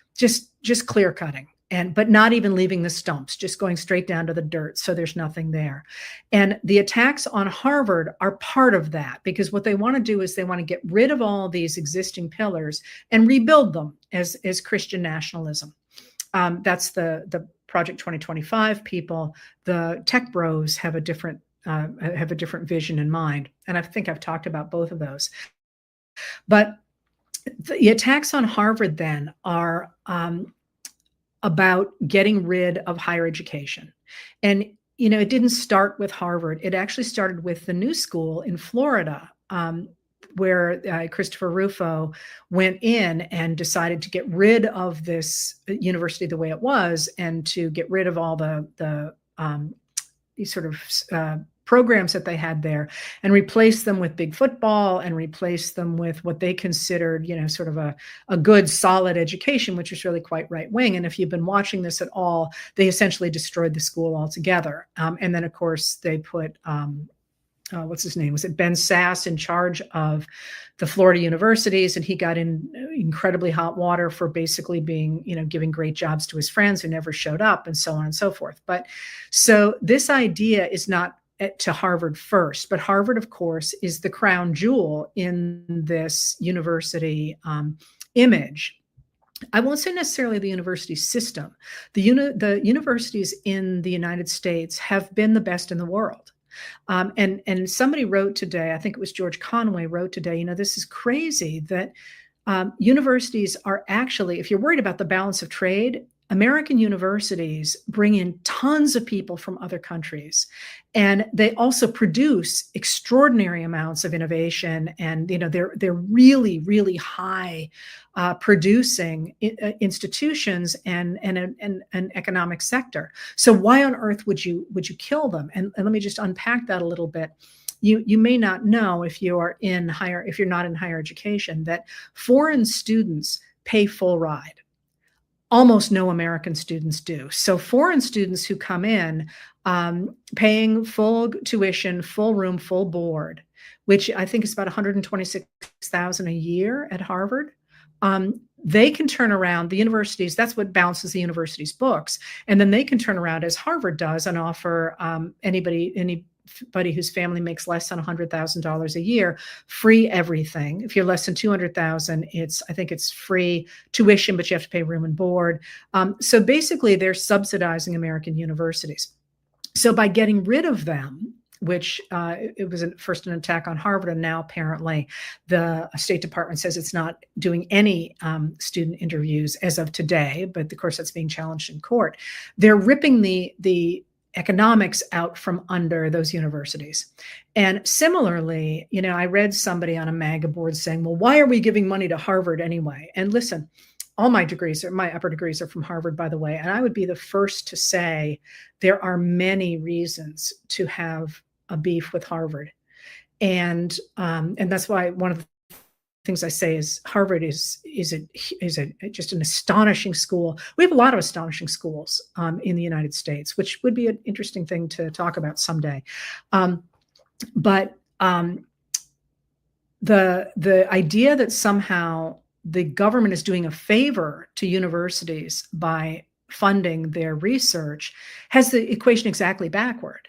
clear cutting. But not even leaving the stumps, just going straight down to the dirt. So there's nothing there. And the attacks on Harvard are part of that, because what they want to do is they want to get rid of all these existing pillars and rebuild them as Christian nationalism. That's the Project 2025 people. The tech bros have a different vision in mind. And I think I've talked about both of those. But the attacks on Harvard then are about getting rid of higher education. And, it didn't start with Harvard. It actually started with the New School in Florida, where Christopher Rufo went in and decided to get rid of this university the way it was, and to get rid of all the sort of programs that they had there, and replace them with big football, and replace them with what they considered, sort of a good, solid education, which is really quite right wing. And if you've been watching this at all, they essentially destroyed the school altogether. And then, of course, they put, what's his name? Was it Ben Sass in charge of the Florida universities? And he got in incredibly hot water for basically being, giving great jobs to his friends who never showed up, and so on and so forth. But so this idea is not to Harvard first, but Harvard, of course, is the crown jewel in this university image. I won't say necessarily the university system. The universities in the United States have been the best in the world. And somebody wrote today, I think it was George Conway wrote today, this is crazy that universities are actually, if you're worried about the balance of trade, American universities bring in tons of people from other countries, and they also produce extraordinary amounts of innovation. And they're really, really high producing institutions and an economic sector. So why on earth would you kill them? And let me just unpack that a little bit. You may not know, if you're not in higher education, that foreign students pay full ride. Almost no American students do. So foreign students who come in, paying full tuition, full room, full board, which I think is about 126,000 a year at Harvard. They can turn around the universities. That's what balances the university's books, and then they can turn around as Harvard does and offer anybody whose family makes less than $100,000 a year free everything. If you're less than 200,000, I think it's free tuition, but you have to pay room and board. So basically, they're subsidizing American universities. So by getting rid of them, which it was first an attack on Harvard, and now apparently the State Department says it's not doing any student interviews as of today, but of course that's being challenged in court. They're ripping the economics out from under those universities. And similarly, I read somebody on a MAGA board saying, well, why are we giving money to Harvard anyway? And listen, all my upper degrees are from Harvard, by the way, and I would be the first to say there are many reasons to have a beef with Harvard. And that's why one of the things I say is Harvard is just an astonishing school. We have a lot of astonishing schools in the United States, which would be an interesting thing to talk about someday. But the idea that somehow the government is doing a favor to universities by funding their research has the equation exactly backward.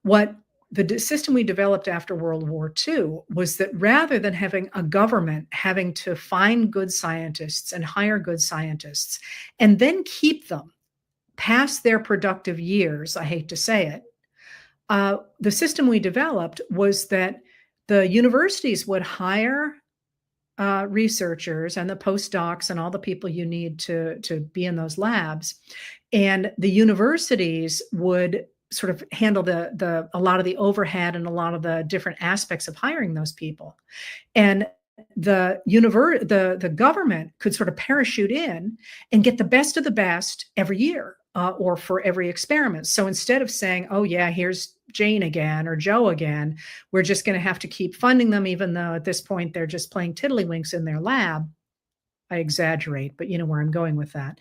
What the system we developed after World War II was that rather than having a government having to find good scientists and hire good scientists and then keep them past their productive years, I hate to say it, the system we developed was that the universities would hire researchers and the postdocs and all the people you need to be in those labs, and the universities would sort of handle a lot of the overhead and a lot of the different aspects of hiring those people. And the government could sort of parachute in and get the best of the best every year or for every experiment. So instead of saying, oh yeah, here's Jane again or Joe again, we're just going to have to keep funding them, even though at this point they're just playing tiddlywinks in their lab. I exaggerate, but you know where I'm going with that.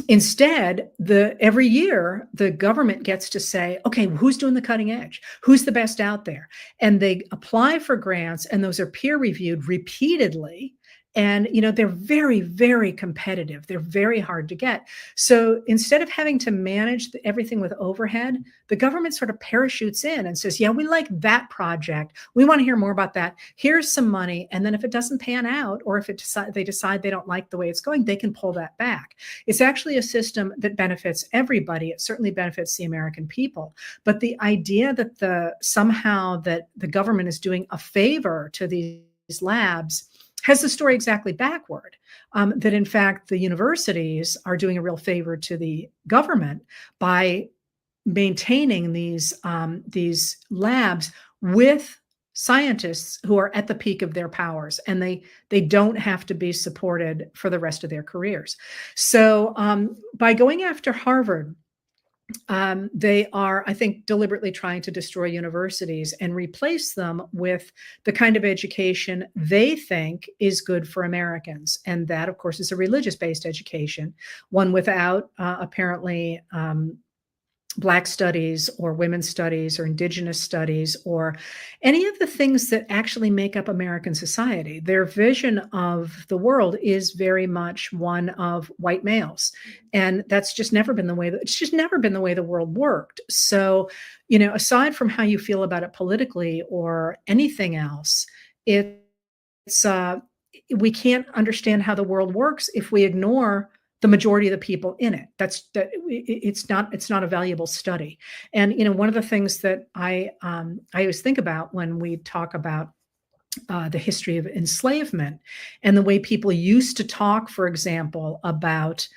Instead, every year, the government gets to say, okay, who's doing the cutting edge? Who's the best out there? And they apply for grants, and those are peer reviewed repeatedly. And, they're very, very competitive. They're very hard to get. So instead of having to manage everything with overhead, the government sort of parachutes in and says, yeah, we like that project. We want to hear more about that. Here's some money. And then if it doesn't pan out, or if they decide they don't like the way it's going, they can pull that back. It's actually a system that benefits everybody. It certainly benefits the American people. But the idea that somehow that the government is doing a favor to these labs has the story exactly backward, that in fact the universities are doing a real favor to the government by maintaining these labs with scientists who are at the peak of their powers, and they don't have to be supported for the rest of their careers. So by going after Harvard, they are, I think, deliberately trying to destroy universities and replace them with the kind of education they think is good for Americans. And that, of course, is a religious-based education, one without apparently Black studies or women's studies or indigenous studies or any of the things that actually make up American society. Their vision of the world is very much one of white males. And that's just never been the way the world worked. So, aside from how you feel about it politically or anything else, it's we can't understand how the world works if we ignore the majority of the people in it. It's not a valuable study. And one of the things that I always think about when we talk about the history of enslavement and the way people used to talk, for example, about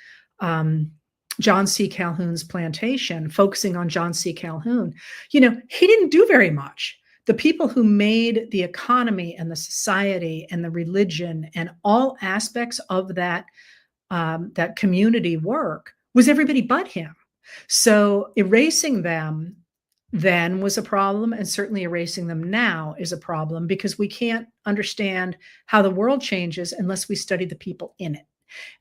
John C. Calhoun's plantation, focusing on John C. Calhoun, he didn't do very much. The people who made the economy and the society and the religion and all aspects of that community work was everybody but him. So erasing them then was a problem, and certainly erasing them now is a problem because we can't understand how the world changes unless we study the people in it.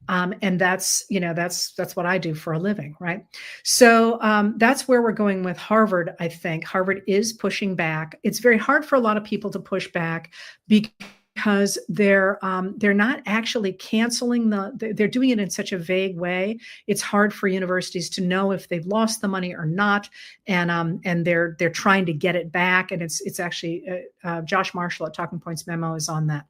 And that's, that's what I do for a living, right? So that's where we're going with Harvard. I think Harvard is pushing back. It's very hard for a lot of people to push back because they're not actually canceling they're doing it in such a vague way. It's hard for universities to know if they've lost the money or not, and they're trying to get it back. And it's actually Josh Marshall at Talking Points Memo is on that.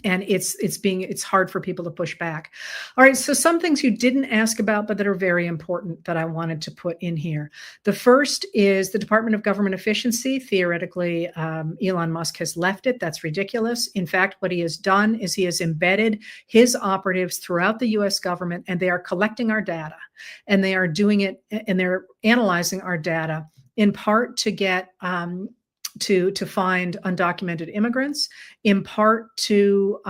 And it's hard for people to push back. All right, so some things you didn't ask about, but that are very important that I wanted to put in here. The first is the Department of Government Efficiency. Theoretically, Elon Musk has left it. That's ridiculous. In fact, what he has done is he has embedded his operatives throughout the US government, and they are collecting our data. And they are doing it, and they're analyzing our data in part to get to find undocumented immigrants, in part to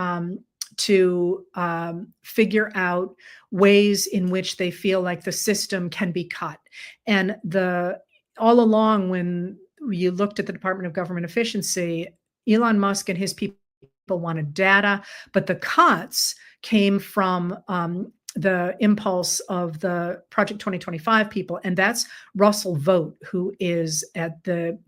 figure out ways in which they feel like the system can be cut. And all along, when you looked at the Department of Government Efficiency, Elon Musk and his people wanted data, but the cuts came from the impulse of the Project 2025 people, and that's Russell Vogt, who is at the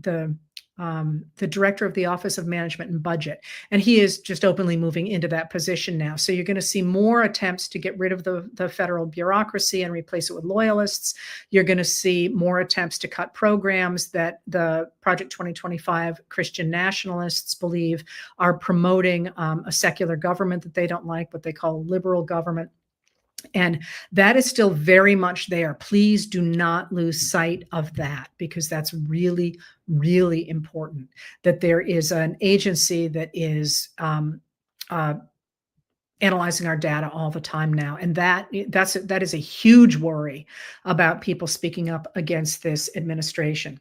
director of the Office of Management and Budget. And he is just openly moving into that position now. So you're going to see more attempts to get rid of the federal bureaucracy and replace it with loyalists. You're going to see more attempts to cut programs that the Project 2025 Christian nationalists believe are promoting a secular government that they don't like, what they call a liberal government. And that is still very much there. Please do not lose sight of that, because that's really, really important, that there is an agency that is analyzing our data all the time now. And that is a huge worry about people speaking up against this administration.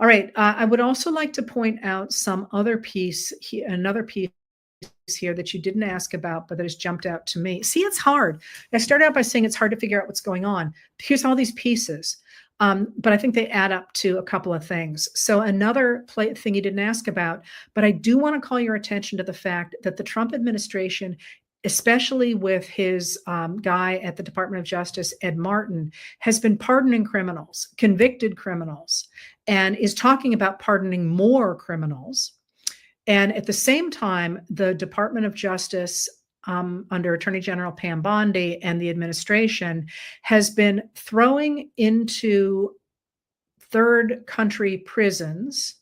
All right. I would also like to point out another piece here that you didn't ask about, but that has jumped out to me. See, it's hard. I started out by saying it's hard to figure out what's going on. Here's all these pieces. But I think they add up to a couple of things. So another thing you didn't ask about, but I do want to call your attention to the fact that the Trump administration, especially with his guy at the Department of Justice, Ed Martin, has been pardoning criminals, convicted criminals, and is talking about pardoning more criminals. And at the same time, the Department of Justice, under Attorney General Pam Bondi and the administration, has been throwing into third country prisons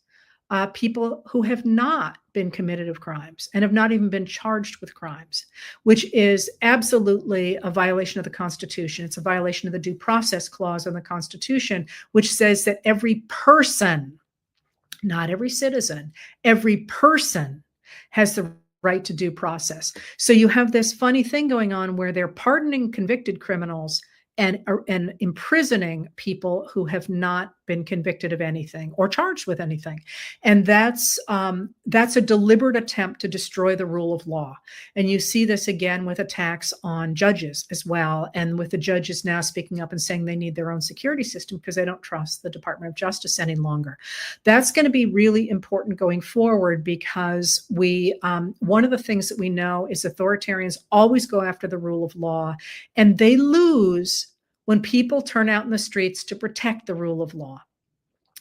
people who have not been committed of crimes and have not even been charged with crimes, which is absolutely a violation of the Constitution. It's a violation of the Due Process Clause in the Constitution, which says that every person, not every citizen, every person has the right to due process. So you have this funny thing going on where they're pardoning convicted criminals and imprisoning people who have not been convicted of anything or charged with anything. And that's a deliberate attempt to destroy the rule of law. And you see this again with attacks on judges as well, and with the judges now speaking up and saying they need their own security system because they don't trust the Department of Justice any longer. That's going to be really important going forward, because one of the things that we know is authoritarians always go after the rule of law, and they lose when people turn out in the streets to protect the rule of law.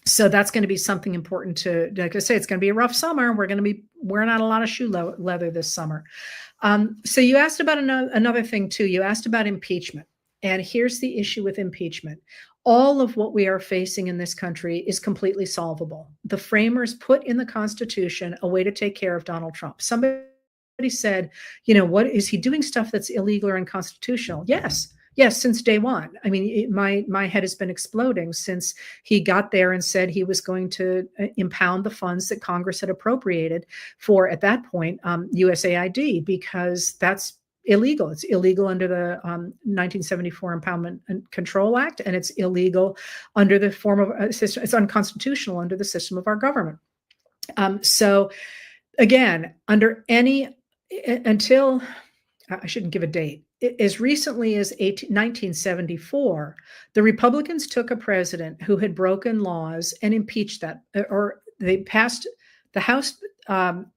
So that's going to be something important to, like I say, it's going to be a rough summer. We're going to be wearing out a lot of shoe leather this summer. So you asked about another thing too. You asked about impeachment. And here's the issue with impeachment. All of what we are facing in this country is completely solvable. The framers put in the Constitution a way to take care of Donald Trump. Somebody said, what is he doing stuff that's illegal or unconstitutional? Yes, since day one. I mean, my head has been exploding since he got there and said he was going to impound the funds that Congress had appropriated for, at that point, USAID, because that's illegal. It's illegal under the 1974 Impoundment and Control Act, and it's illegal under the form of a system. It's unconstitutional under the system of our government. So again, until I shouldn't give a date. as recently as 1974, the Republicans took a president who had broken laws and impeached that, or they passed the House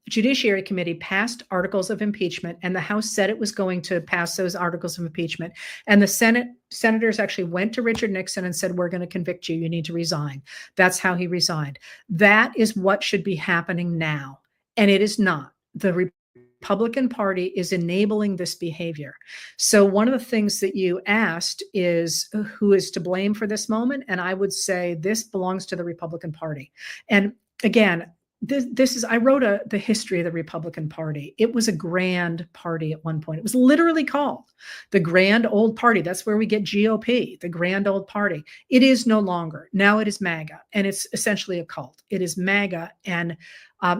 Judiciary Committee passed articles of impeachment, and the House said it was going to pass those articles of impeachment. And the senators actually went to Richard Nixon and said, "We're going to convict you. You need to resign." That's how he resigned. That is what should be happening now. And it is not. The Republican Party is enabling this behavior. So one of the things that you asked is who is to blame for this moment? And I would say this belongs to the Republican Party. And again, this is, I wrote the history of the Republican Party. It was a grand party at one point. It was literally called the Grand Old Party. That's where we get GOP, the Grand Old Party. It is no longer. Now it is MAGA, and it's essentially a cult. It is MAGA, and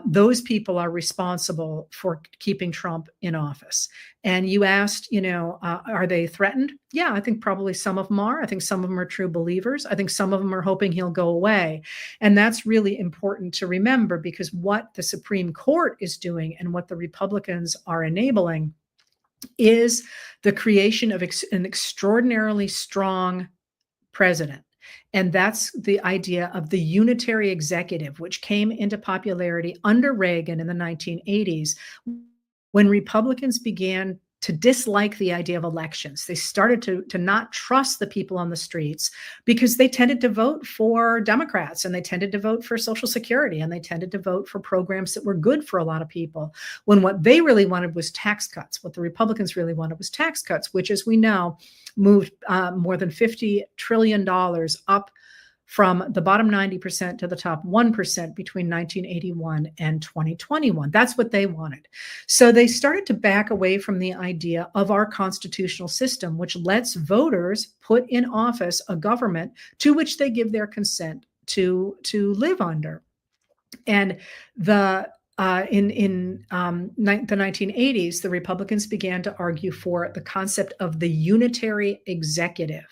those people are responsible for keeping Trump in office. And you asked, are they threatened? Yeah, I think probably some of them are. I think some of them are true believers. I think some of them are hoping he'll go away. And that's really important to remember, because what the Supreme Court is doing and what the Republicans are enabling is the creation of an extraordinarily strong president. And that's the idea of the unitary executive, which came into popularity under Reagan in the 1980s, when Republicans began to dislike the idea of elections. They started to not trust the people on the streets, because they tended to vote for Democrats, and they tended to vote for Social Security, and they tended to vote for programs that were good for a lot of people, when what they really wanted was tax cuts. What the Republicans really wanted was tax cuts, which, as we know, moved more than $50 trillion up from the bottom 90% to the top 1% between 1981 and 2021. That's what they wanted. So they started to back away from the idea of our constitutional system, which lets voters put in office a government to which they give their consent to live under. And in the 1980s, the Republicans began to argue for the concept of the unitary executive.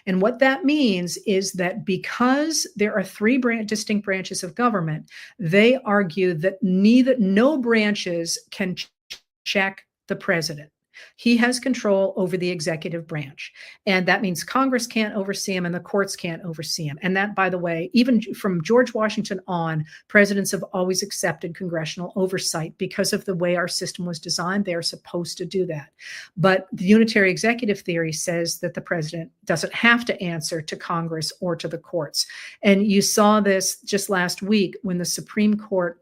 And what that means is that because there are three distinct branches of government, they argue that no branches can check the president. He has control over the executive branch. And that means Congress can't oversee him and the courts can't oversee him. And that, by the way, even from George Washington on, presidents have always accepted congressional oversight because of the way our system was designed. They are supposed to do that. But the unitary executive theory says that the president doesn't have to answer to Congress or to the courts. And you saw this just last week when the Supreme Court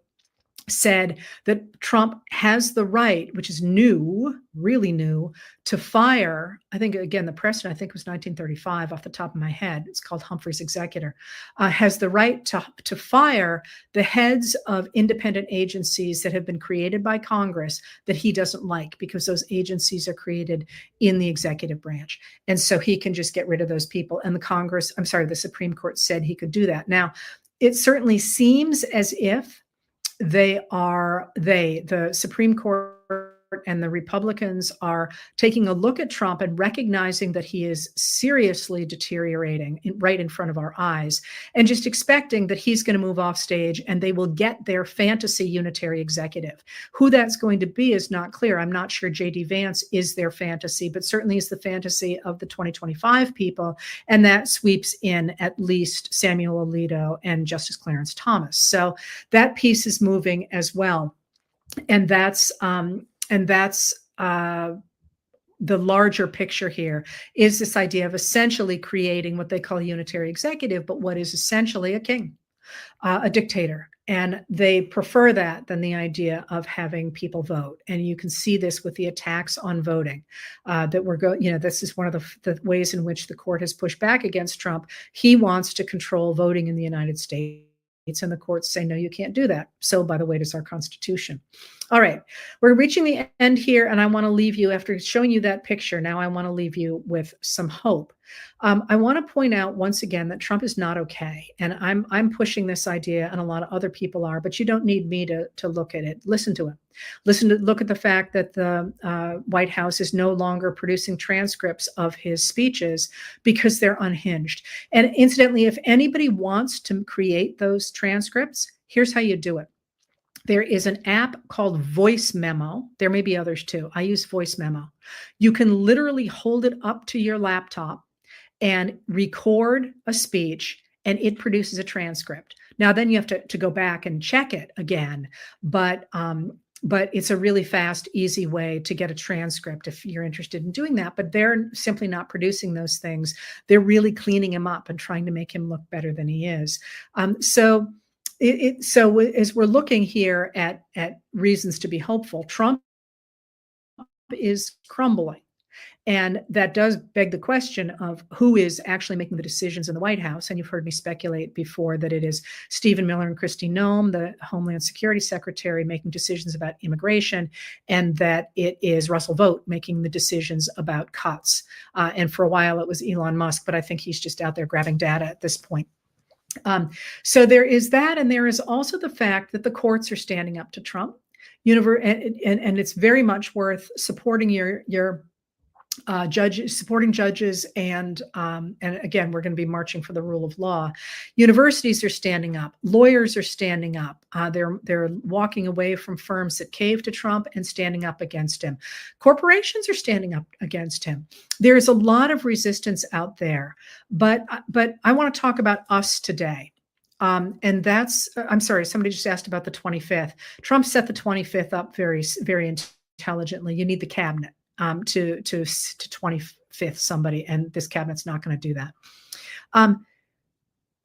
said that Trump has the right, which is new, really new, to fire, I think, again, the precedent, I think, was 1935 off the top of my head. It's called Humphrey's Executor, has the right to fire the heads of independent agencies that have been created by Congress that he doesn't like, because those agencies are created in the executive branch. And so he can just get rid of those people. And the Supreme Court said he could do that. Now, it certainly seems as if the Supreme Court and the Republicans are taking a look at Trump and recognizing that he is seriously deteriorating right in front of our eyes, and just expecting that he's going to move off stage and they will get their fantasy unitary executive. Who that's going to be is not clear. I'm not sure J.D. Vance is their fantasy, but certainly is the fantasy of the 2025 people. And that sweeps in at least Samuel Alito and Justice Clarence Thomas. So that piece is moving as well. And that's the larger picture here is this idea of essentially creating what they call a unitary executive, but what is essentially a king, a dictator. And they prefer that than the idea of having people vote. And you can see this with the attacks on voting this is one of the ways in which the court has pushed back against Trump. He wants to control voting in the United States. And the courts say, no, you can't do that. So, by the way, does our Constitution. All right, we're reaching the end here, and I want to leave you, after showing you that picture, now I want to leave you with some hope. I want to point out once again that Trump is not okay. And I'm pushing this idea, and a lot of other people are, but you don't need me to look at it. Listen to it. Look at the fact that the White House is no longer producing transcripts of his speeches because they're unhinged. And incidentally, if anybody wants to create those transcripts, here's how you do it. There is an app called Voice Memo. There may be others too. I use Voice Memo. You can literally hold it up to your laptop and record a speech, and it produces a transcript. Now, then you have to go back and check it again, but it's a really fast, easy way to get a transcript if you're interested in doing that. But they're simply not producing those things. They're really cleaning him up and trying to make him look better than he is. So as we're looking here at reasons to be hopeful, Trump is crumbling. And that does beg the question of who is actually making the decisions in the White House. And you've heard me speculate before that it is Stephen Miller and Kristi Noem, the Homeland Security Secretary, making decisions about immigration, and that it is Russell Vought making the decisions about cuts. And for a while it was Elon Musk, but I think he's just out there grabbing data at this point. So there is that, and there is also the fact that the courts are standing up to Trump. And it's very much worth supporting your judges, supporting judges, and again, we're going to be marching for the rule of law. Universities are standing up. Lawyers are standing up. They're walking away from firms that cave to Trump and standing up against him. Corporations are standing up against him. There's a lot of resistance out there, but I want to talk about us today. And that's, I'm sorry, somebody just asked about the 25th. Trump set the 25th up very, very intelligently. You need the cabinet to 25th somebody, and this cabinet's not going to do that.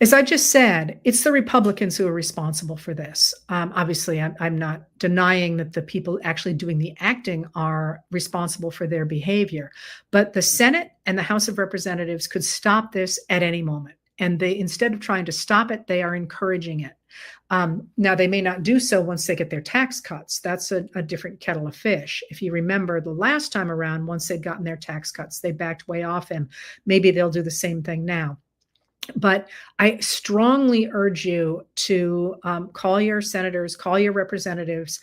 As I just said, it's the Republicans who are responsible for this. Obviously, I'm not denying that the people actually doing the acting are responsible for their behavior, but the Senate and the House of Representatives could stop this at any moment. And they, instead of trying to stop it, they are encouraging it. Now, they may not do so once they get their tax cuts. That's a different kettle of fish. If you remember the last time around, once they'd gotten their tax cuts, they backed way off him. Maybe they'll do the same thing now. But I strongly urge you to call your senators, call your representatives,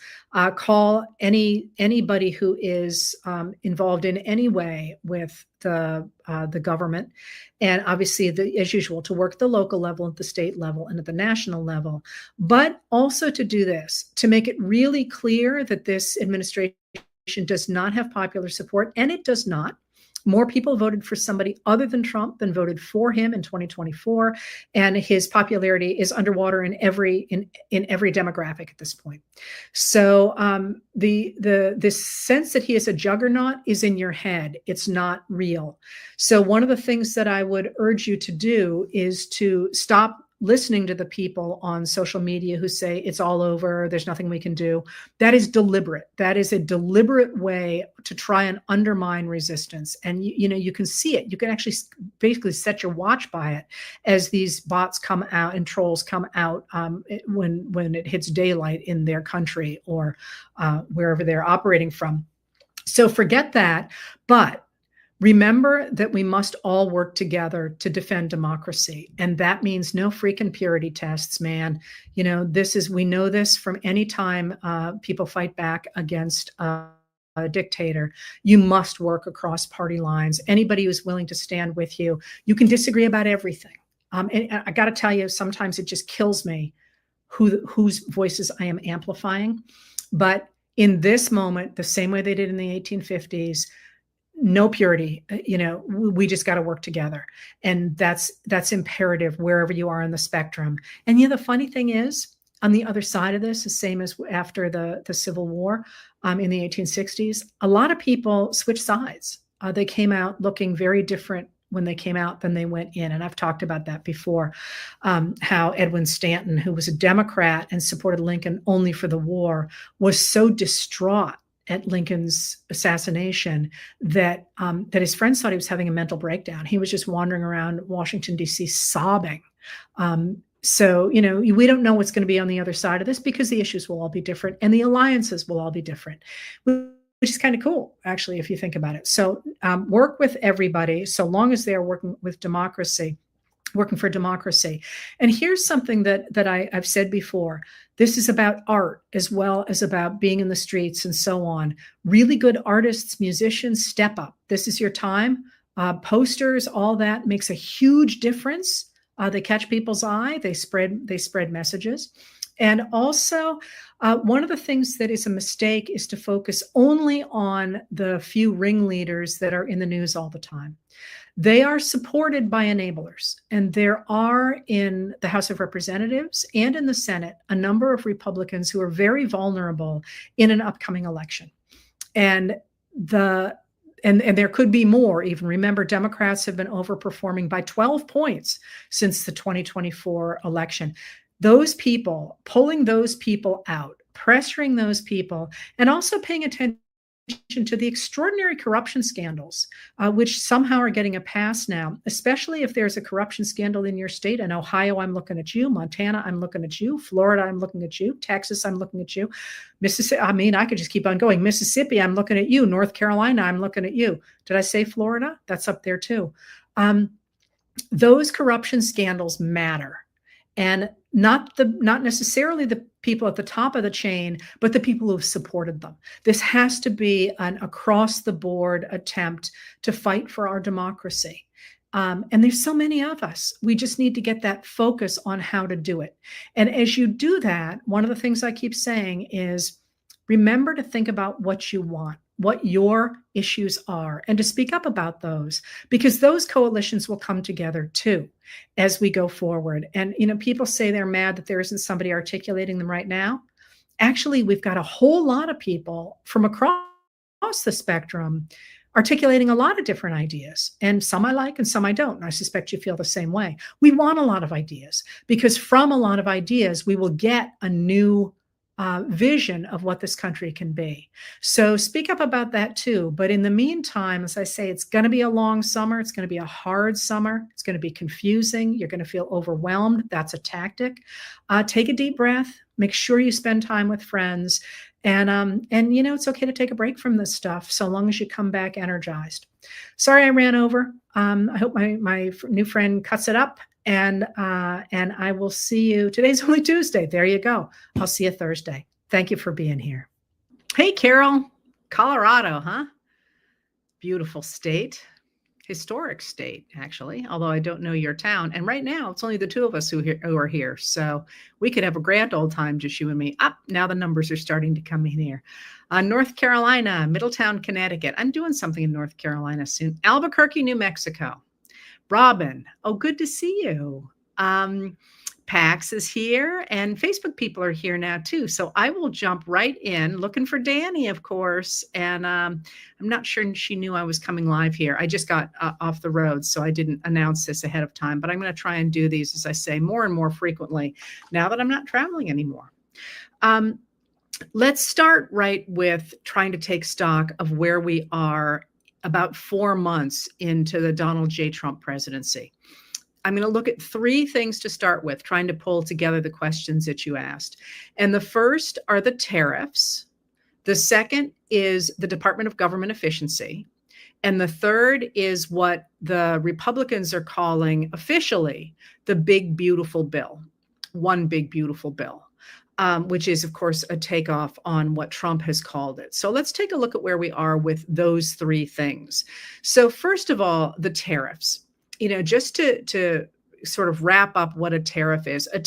call anybody who is involved in any way with the government, and obviously, as usual, to work at the local level, at the state level, and at the national level, but also to do this, to make it really clear that this administration does not have popular support, and it does not. More people voted for somebody other than Trump than voted for him in 2024, and his popularity is underwater in every demographic at this point. So the sense that he is a juggernaut is in your head. It's not real. So one of the things that I would urge you to do is to stop listening to the people on social media who say it's all over, there's nothing we can do. That is deliberate. That is a deliberate way to try and undermine resistance. And you can see it. You can actually basically set your watch by it as these bots come out and trolls come out when it hits daylight in their country or wherever they're operating from. So forget that. But remember that we must all work together to defend democracy. And that means no freaking purity tests, man. We know this from any time people fight back against a dictator. You must work across party lines. Anybody who's willing to stand with you, you can disagree about everything. And I got to tell you, sometimes it just kills me whose voices I am amplifying. But in this moment, the same way they did in the 1850s, no purity, we just got to work together. And that's imperative wherever you are on the spectrum. And the funny thing is, on the other side of this, the same as after the Civil War in the 1860s, a lot of people switched sides. They came out looking very different when they came out than they went in. And I've talked about that before, how Edwin Stanton, who was a Democrat and supported Lincoln only for the war, was so distraught at Lincoln's assassination that his friends thought he was having a mental breakdown. He was just wandering around Washington, D.C. sobbing. So, we don't know what's going to be on the other side of this because the issues will all be different and the alliances will all be different, which is kind of cool, actually, if you think about it. So work with everybody so long as they are working for democracy. And here's something that I've said before. This is about art as well as about being in the streets and so on. Really good artists, musicians, step up. This is your time. Posters, all that makes a huge difference. They catch people's eye. They spread messages. And also, one of the things that is a mistake is to focus only on the few ringleaders that are in the news all the time. They are supported by enablers. And there are in the House of Representatives and in the Senate a number of Republicans who are very vulnerable in an upcoming election. And the and there could be more even. Remember, Democrats have been overperforming by 12 points since the 2024 election. Those people, pulling those people out, pressuring those people, and also paying attention to the extraordinary corruption scandals, which somehow are getting a pass now, especially if there's a corruption scandal in your state. In Ohio, I'm looking at you. Montana, I'm looking at you. Florida, I'm looking at you. Texas, I'm looking at you. Mississippi, I mean, I could just keep on going. Mississippi, I'm looking at you. North Carolina, I'm looking at you. Did I say Florida? That's up there too. Those corruption scandals matter. And not necessarily the people at the top of the chain, but the people who have supported them. This has to be an across the board attempt to fight for our democracy. And there's so many of us. We just need to get that focus on how to do it. And as you do that, one of the things I keep saying is remember to think about what you want, what your issues are, and to speak up about those, because those coalitions will come together too as we go forward. And, people say they're mad that there isn't somebody articulating them right now. Actually, we've got a whole lot of people from across the spectrum articulating a lot of different ideas, and some I like and some I don't. And I suspect you feel the same way. We want a lot of ideas, because from a lot of ideas, we will get a new vision of what this country can be. So speak up about that too. But in the meantime, as I say, it's going to be a long summer. It's going to be a hard summer. It's going to be confusing. You're going to feel overwhelmed. That's a tactic. Take a deep breath. Make sure you spend time with friends. And it's okay to take a break from this stuff so long as you come back energized. Sorry I ran over. I hope my new friend cuts it up. And I will see you. Today's only Tuesday. There you go. I'll see you Thursday. Thank you for being here. Hey, Carol, Colorado, huh? Beautiful state, historic state, actually, although I don't know your town. And right now, it's only the two of us who are here. So we could have a grand old time, just you and me. Now the numbers are starting to come in here. North Carolina, Middletown, Connecticut. I'm doing something in North Carolina soon. Albuquerque, New Mexico. Robin, good to see you. Pax is here, and Facebook people are here now too. So I will jump right in, looking for Danny, of course. And I'm not sure she knew I was coming live here. I just got off the road, so I didn't announce this ahead of time. But I'm going to try and do these, as I say, more and more frequently now that I'm not traveling anymore. Let's start right with trying to take stock of where we are about 4 months into the Donald J. Trump presidency. I'm going to look at 3 things to start with, trying to pull together the questions that you asked. And the first are the tariffs. The second is the Department of Government Efficiency. And the third is what the Republicans are calling officially the Big Beautiful Bill, one big beautiful bill. Which is, of course, a takeoff on what Trump has called it. So let's take a look at where we are with those 3 things. So first of all, the tariffs. Just to sort of wrap up what a tariff is a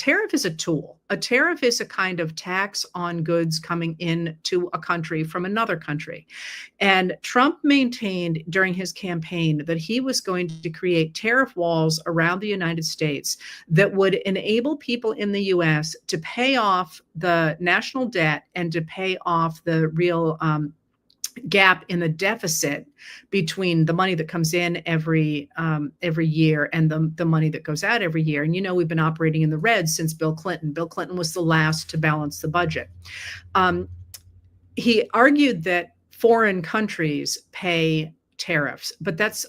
tool. A tariff is a kind of tax on goods coming into a country from another country. And Trump maintained during his campaign that he was going to create tariff walls around the United States that would enable people in the U.S. to pay off the national debt and to pay off the real gap in the deficit between the money that comes in every year and the money that goes out every year. And we've been operating in the red since Bill Clinton. Bill Clinton was the last to balance the budget. He argued that foreign countries pay tariffs, but that's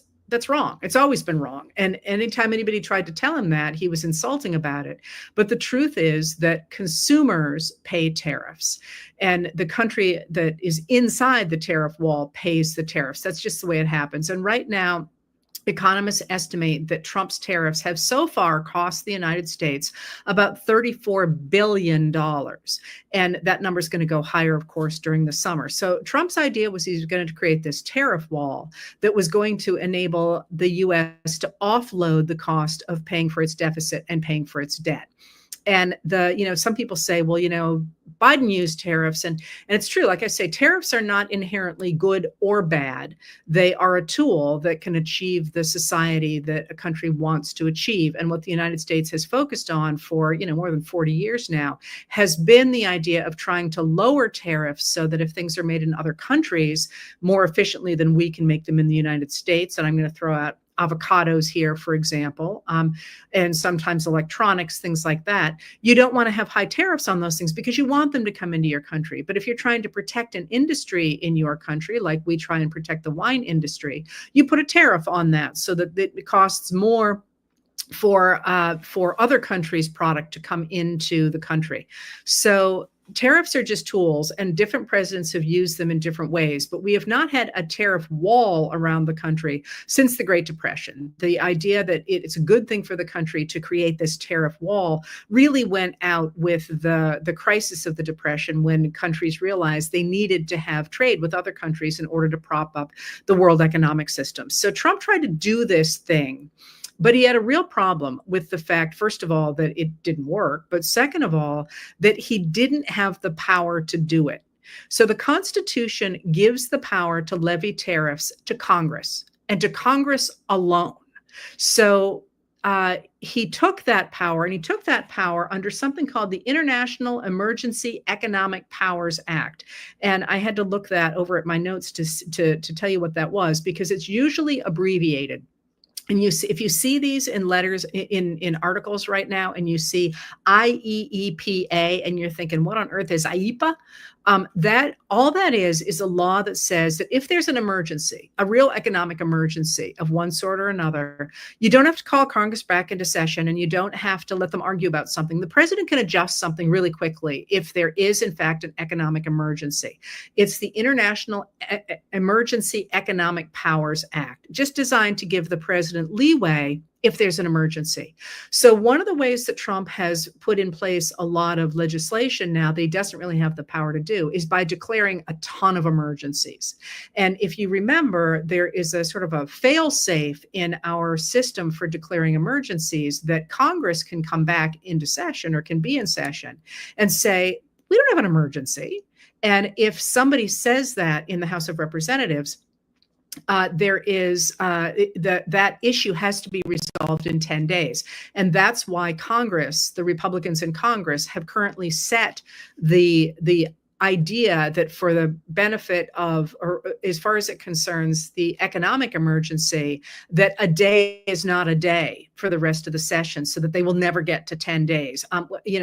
wrong. It's always been wrong. And anytime anybody tried to tell him that, he was insulting about it. But the truth is that consumers pay tariffs, and the country that is inside the tariff wall pays the tariffs. That's just the way it happens. And right now, economists estimate that Trump's tariffs have so far cost the United States about $34 billion. And that number is going to go higher, of course, during the summer. So Trump's idea was he was going to create this tariff wall that was going to enable the U.S. to offload the cost of paying for its deficit and paying for its debt. And some people say, well, Biden used tariffs, and it's true. Like I say, tariffs are not inherently good or bad. They are a tool that can achieve the society that a country wants to achieve. And what the United States has focused on for, more than 40 years now has been the idea of trying to lower tariffs so that if things are made in other countries more efficiently than we can make them in the United States, and I'm going to throw out avocados here, for example, and sometimes electronics, things like that. You don't want to have high tariffs on those things because you want them to come into your country. But if you're trying to protect an industry in your country, like we try and protect the wine industry, you put a tariff on that so that it costs more for other countries' product to come into the country. So tariffs are just tools, and different presidents have used them in different ways, but we have not had a tariff wall around the country since the Great Depression. The idea that it's a good thing for the country to create this tariff wall really went out with the crisis of the Depression, when countries realized they needed to have trade with other countries in order to prop up the world economic system. So Trump tried to do this thing, but he had a real problem with the fact, first of all, that it didn't work, but second of all, that he didn't have the power to do it. So the Constitution gives the power to levy tariffs to Congress, and to Congress alone. So he took that power, and he took that power under something called the International Emergency Economic Powers Act. And I had to look that over at my notes to tell you what that was, because it's usually abbreviated. And if you see these in letters, in articles right now, and you see IEEPA, and you're thinking, what on earth is IEPA? That all that is a law that says that if there's an emergency, a real economic emergency of one sort or another, you don't have to call Congress back into session, and you don't have to let them argue about something. The president can adjust something really quickly if there is, in fact, an economic emergency. It's the International Emergency Economic Powers Act, just designed to give the president leeway if there's an emergency. So one of the ways that Trump has put in place a lot of legislation now that he doesn't really have the power to do is by declaring a ton of emergencies. And if you remember, there is a sort of a fail-safe in our system for declaring emergencies that Congress can come back into session, or can be in session, and say, we don't have an emergency. And if somebody says that in the House of Representatives, there is that issue has to be resolved in 10 days. And that's why Congress, the Republicans in Congress, have currently set the idea that for the benefit of, or as far as it concerns the economic emergency, that a day is not a day for the rest of the session, so that they will never get to 10 days.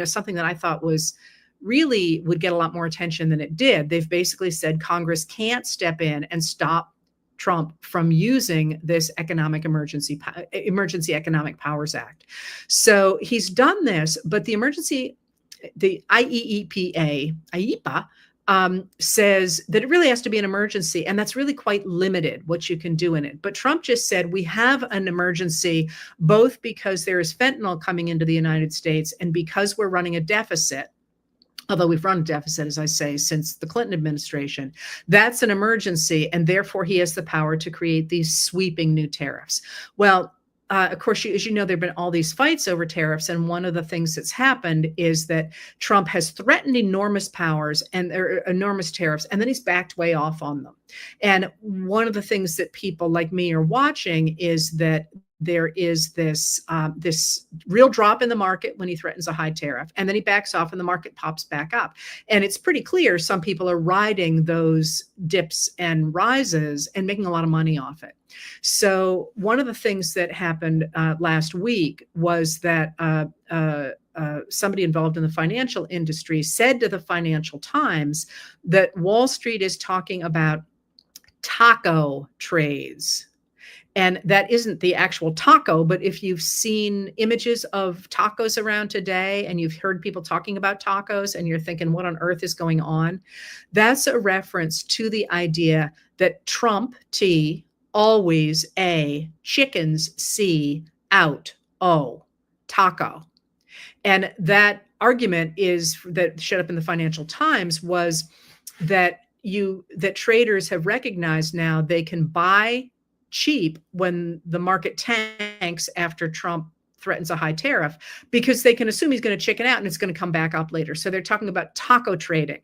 Something that I thought was really would get a lot more attention than it did. They've basically said Congress can't step in and stop Trump from using this emergency Economic Powers Act. So he's done this, but the IEEPA, says that it really has to be an emergency, and that's really quite limited what you can do in it. But Trump just said we have an emergency, both because there is fentanyl coming into the United States and because we're running a deficit. Although we've run a deficit, as I say, since the Clinton administration. That's an emergency, and therefore he has the power to create these sweeping new tariffs. Well, of course, as you know, there have been all these fights over tariffs, and one of the things that's happened is that Trump has threatened enormous powers and enormous tariffs, and then he's backed way off on them. And one of the things that people like me are watching is that there is this real drop in the market when he threatens a high tariff, and then he backs off and the market pops back up. And it's pretty clear some people are riding those dips and rises and making a lot of money off it. So one of the things that happened last week was that somebody involved in the financial industry said to the Financial Times that Wall Street is talking about taco trades. And that isn't the actual taco, but if you've seen images of tacos around today and you've heard people talking about tacos and you're thinking, what on earth is going on? That's a reference to the idea that Trump, T, always A, chickens, C, out, O, taco. And that argument is that showed up in the Financial Times was that traders have recognized now they can buy cheap when the market tanks after Trump threatens a high tariff, because they can assume he's going to chicken out and it's going to come back up later. So they're talking about taco trading.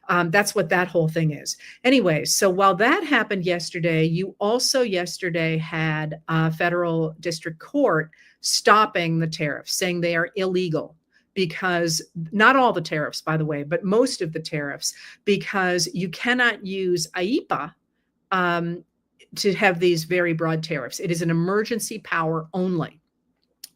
That's what that whole thing is. Anyway, so while that happened yesterday, you also yesterday had a federal district court stopping the tariffs, saying they are illegal, because not all the tariffs, by the way, but most of the tariffs, because you cannot use IEEPA to have these very broad tariffs. It is an emergency power only.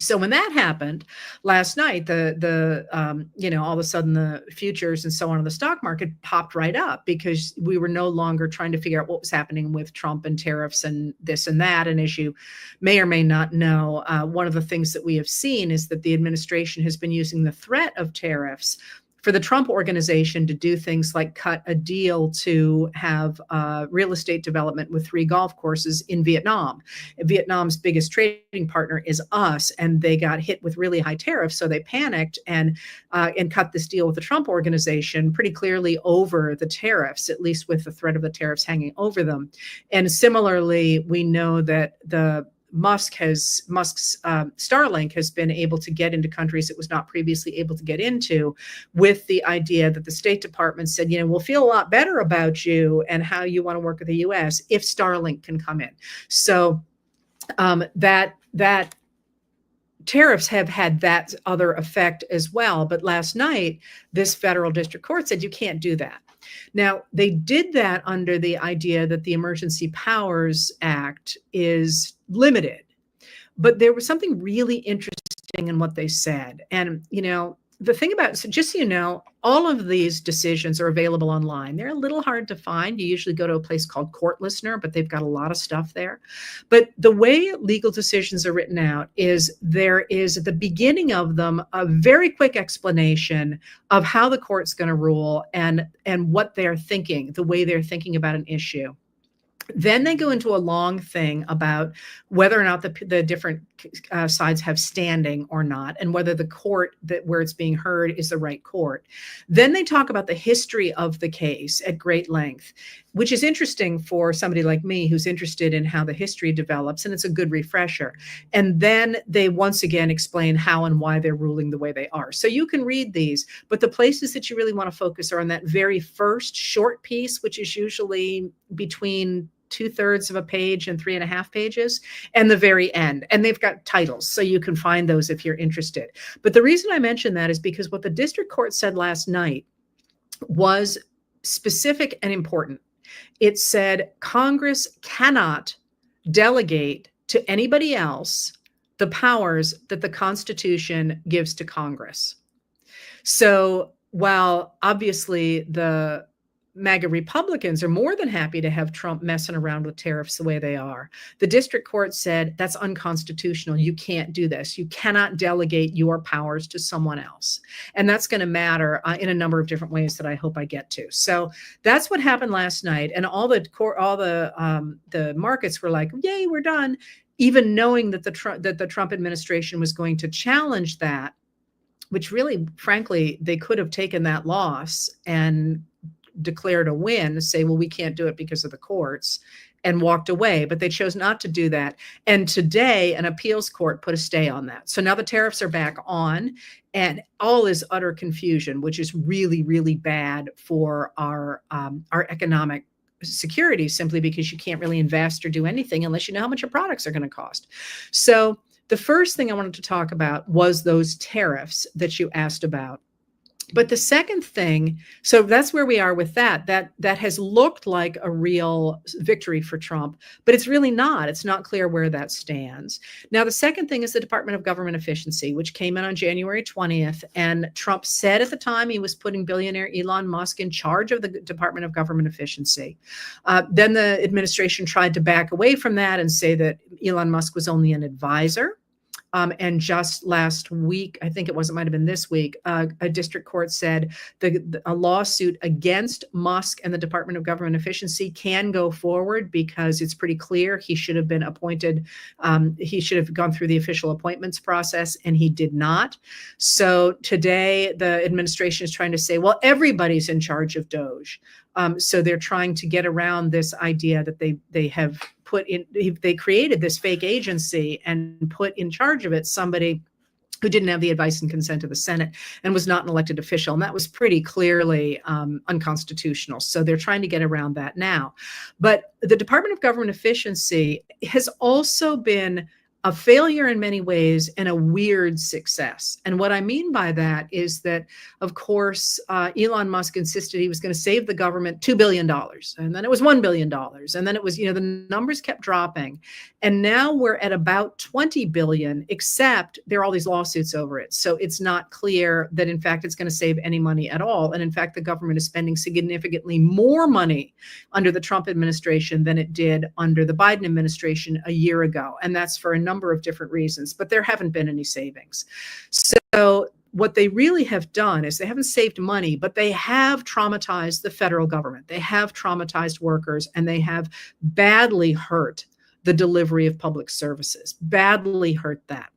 So when that happened last night, the all of a sudden the futures and so on in the stock market popped right up, because we were no longer trying to figure out what was happening with Trump and tariffs and this and that. And as you may or may not know, one of the things that we have seen is that the administration has been using the threat of tariffs for the Trump organization to do things like cut a deal to have real estate development with 3 golf courses in Vietnam. Vietnam's biggest trading partner is us, and they got hit with really high tariffs, so they panicked and cut this deal with the Trump organization pretty clearly over the tariffs, at least with the threat of the tariffs hanging over them. And similarly, we know that Musk's Starlink has been able to get into countries it was not previously able to get into, with the idea that the State Department said, we'll feel a lot better about you and how you want to work with the US if Starlink can come in. So that tariffs have had that other effect as well. But last night, this federal district court said you can't do that. Now, they did that under the idea that the Emergency Powers Act is limited. But there was something really interesting in what they said. And, the thing about, so just so you know, all of these decisions are available online. They're a little hard to find. You usually go to a place called Court Listener, but they've got a lot of stuff there. But the way legal decisions are written out is there is at the beginning of them a very quick explanation of how the court's going to rule and what they're thinking, the way they're thinking about an issue. Then they go into a long thing about whether or not the different sides have standing or not, and whether the court where it's being heard is the right court. Then they talk about the history of the case at great length, which is interesting for somebody like me who's interested in how the history develops, and it's a good refresher. And then they once again explain how and why they're ruling the way they are. So you can read these, but the places that you really want to focus are on that very first short piece, which is usually between 2/3 of a page and 3.5 pages, and the very end. And they've got titles, so you can find those if you're interested. But the reason I mention that is because what the district court said last night was specific and important. It said Congress cannot delegate to anybody else the powers that the Constitution gives to Congress. So while obviously the MAGA Republicans are more than happy to have Trump messing around with tariffs the way they are, the district court said that's unconstitutional. You can't do this. You cannot delegate your powers to someone else. And that's going to matter in a number of different ways that I hope I get to. So that's what happened last night. And all the markets were like, yay, we're done, even knowing that the Trump administration was going to challenge that, which really, frankly, they could have taken that loss and declared a win, say, well, we can't do it because of the courts, and walked away. But they chose not to do that. And today, an appeals court put a stay on that. So now the tariffs are back on, and all is utter confusion, which is really, really bad for our economic security, simply because you can't really invest or do anything unless you know how much your products are going to cost. So the first thing I wanted to talk about was those tariffs that you asked about. But the second thing, so that's where we are with that has looked like a real victory for Trump, but it's really not. It's not clear where that stands. Now, the second thing is the Department of Government Efficiency, which came in on January 20th. And Trump said at the time he was putting billionaire Elon Musk in charge of the Department of Government Efficiency. Then the administration tried to back away from that and say that Elon Musk was only an advisor. And just last week, I think it might have been this week, a district court said a lawsuit against Musk and the Department of Government Efficiency can go forward because it's pretty clear he should have been appointed. He should have gone through the official appointments process, and he did not. So today, the administration is trying to say, well, everybody's in charge of DOGE. So they're trying to get around this idea that they have they created this fake agency and put in charge of it somebody who didn't have the advice and consent of the Senate and was not an elected official. And that was pretty clearly unconstitutional. So they're trying to get around that now. But the Department of Government Efficiency has also been a failure in many ways and a weird success. And what I mean by that is that, of course, Elon Musk insisted he was going to save the government $2 billion. And then it was $1 billion. And then it was, the numbers kept dropping. And now we're at about 20 billion, except there are all these lawsuits over it. So it's not clear that, in fact, it's going to save any money at all. And in fact, the government is spending significantly more money under the Trump administration than it did under the Biden administration a year ago. And that's for a number of different reasons, but there haven't been any savings. So what they really have done is they haven't saved money, but they have traumatized the federal government. They have traumatized workers, and they have badly hurt the delivery of public services, badly hurt that.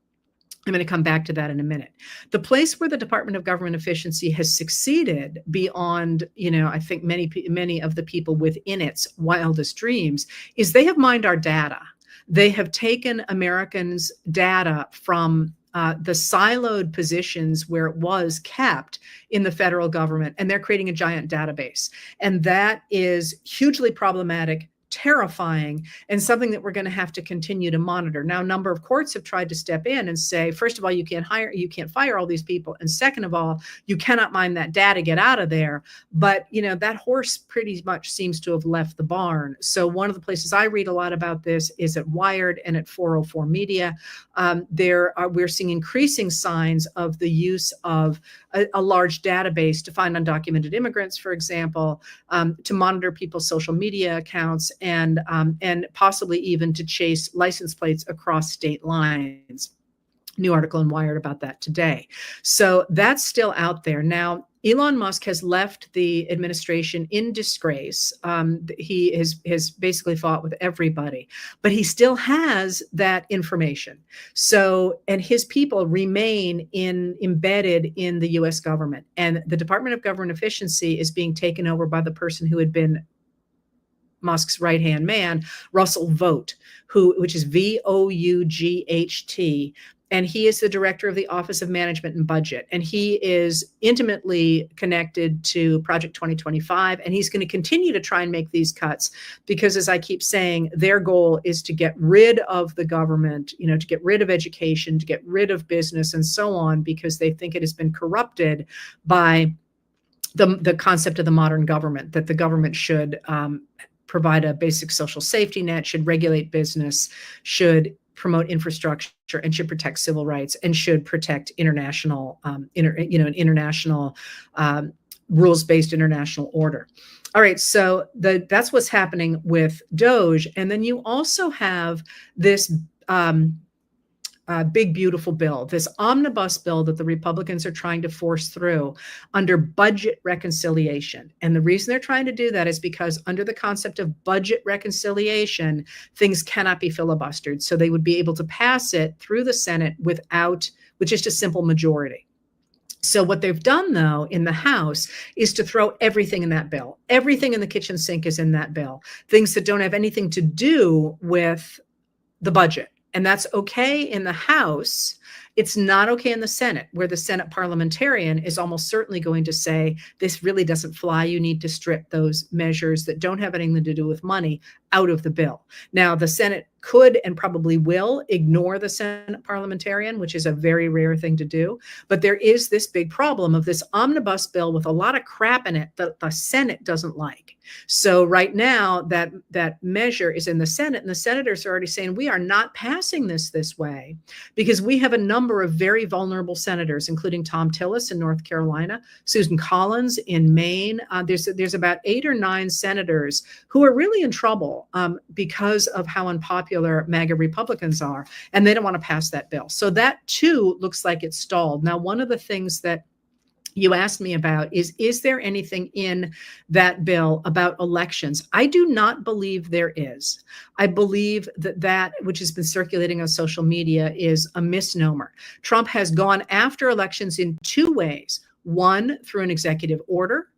I'm going to come back to that in a minute. The place where the Department of Government Efficiency has succeeded beyond, I think many of the people within its wildest dreams is they have mined our data. They have taken Americans' data from the siloed positions where it was kept in the federal government, and they're creating a giant database. And that is hugely problematic, terrifying, and something that we're going to have to continue to monitor. Now, a number of courts have tried to step in and say, first of all, you can't fire all these people. And second of all, you cannot mine that data, get out of there. But, that horse pretty much seems to have left the barn. So one of the places I read a lot about this is at Wired and at 404 Media. We're seeing increasing signs of the use of a large database to find undocumented immigrants, for example, to monitor people's social media accounts, and possibly even to chase license plates across state lines. New article in Wired about that today. So that's still out there. Now, Elon Musk has left the administration in disgrace. He has basically fought with everybody, but he still has that information. So, and his people remain embedded in the U.S. government. And the Department of Government Efficiency is being taken over by the person who had been Musk's right-hand man, Russell Vought, which is Vought. And he is the director of the Office of Management and Budget. And he is intimately connected to Project 2025. And he's going to continue to try and make these cuts because, as I keep saying, their goal is to get rid of the government, to get rid of education, to get rid of business and so on, because they think it has been corrupted by the concept of the modern government, that the government should provide a basic social safety net, should regulate business, should promote infrastructure, and should protect civil rights, and should protect international, rules-based international order. All right, so that's what's happening with DOGE, and then you also have this big, beautiful bill, this omnibus bill that the Republicans are trying to force through under budget reconciliation. And the reason they're trying to do that is because under the concept of budget reconciliation, things cannot be filibustered. So they would be able to pass it through the Senate with just a simple majority. So what they've done, though, in the House is to throw everything in that bill. Everything in the kitchen sink is in that bill. Things that don't have anything to do with the budget. And that's okay in the House. It's not okay in the Senate, where the Senate parliamentarian is almost certainly going to say, this really doesn't fly. You need to strip those measures that don't have anything to do with money out of the bill. Now, the Senate could and probably will ignore the Senate parliamentarian, which is a very rare thing to do. But there is this big problem of this omnibus bill with a lot of crap in it that the Senate doesn't like. So right now, that measure is in the Senate, and the senators are already saying, we are not passing this way because we have a number of very vulnerable senators, including Tom Tillis in North Carolina, Susan Collins in Maine. There's about 8 or 9 senators who are really in trouble because of how unpopular MAGA Republicans are, and they don't want to pass that bill. So that too looks like it's stalled. Now, one of the things that you asked me about is there anything in that bill about elections? I do not believe there is. I believe that which has been circulating on social media is a misnomer. Trump has gone after elections in 2 ways. One, through an executive order,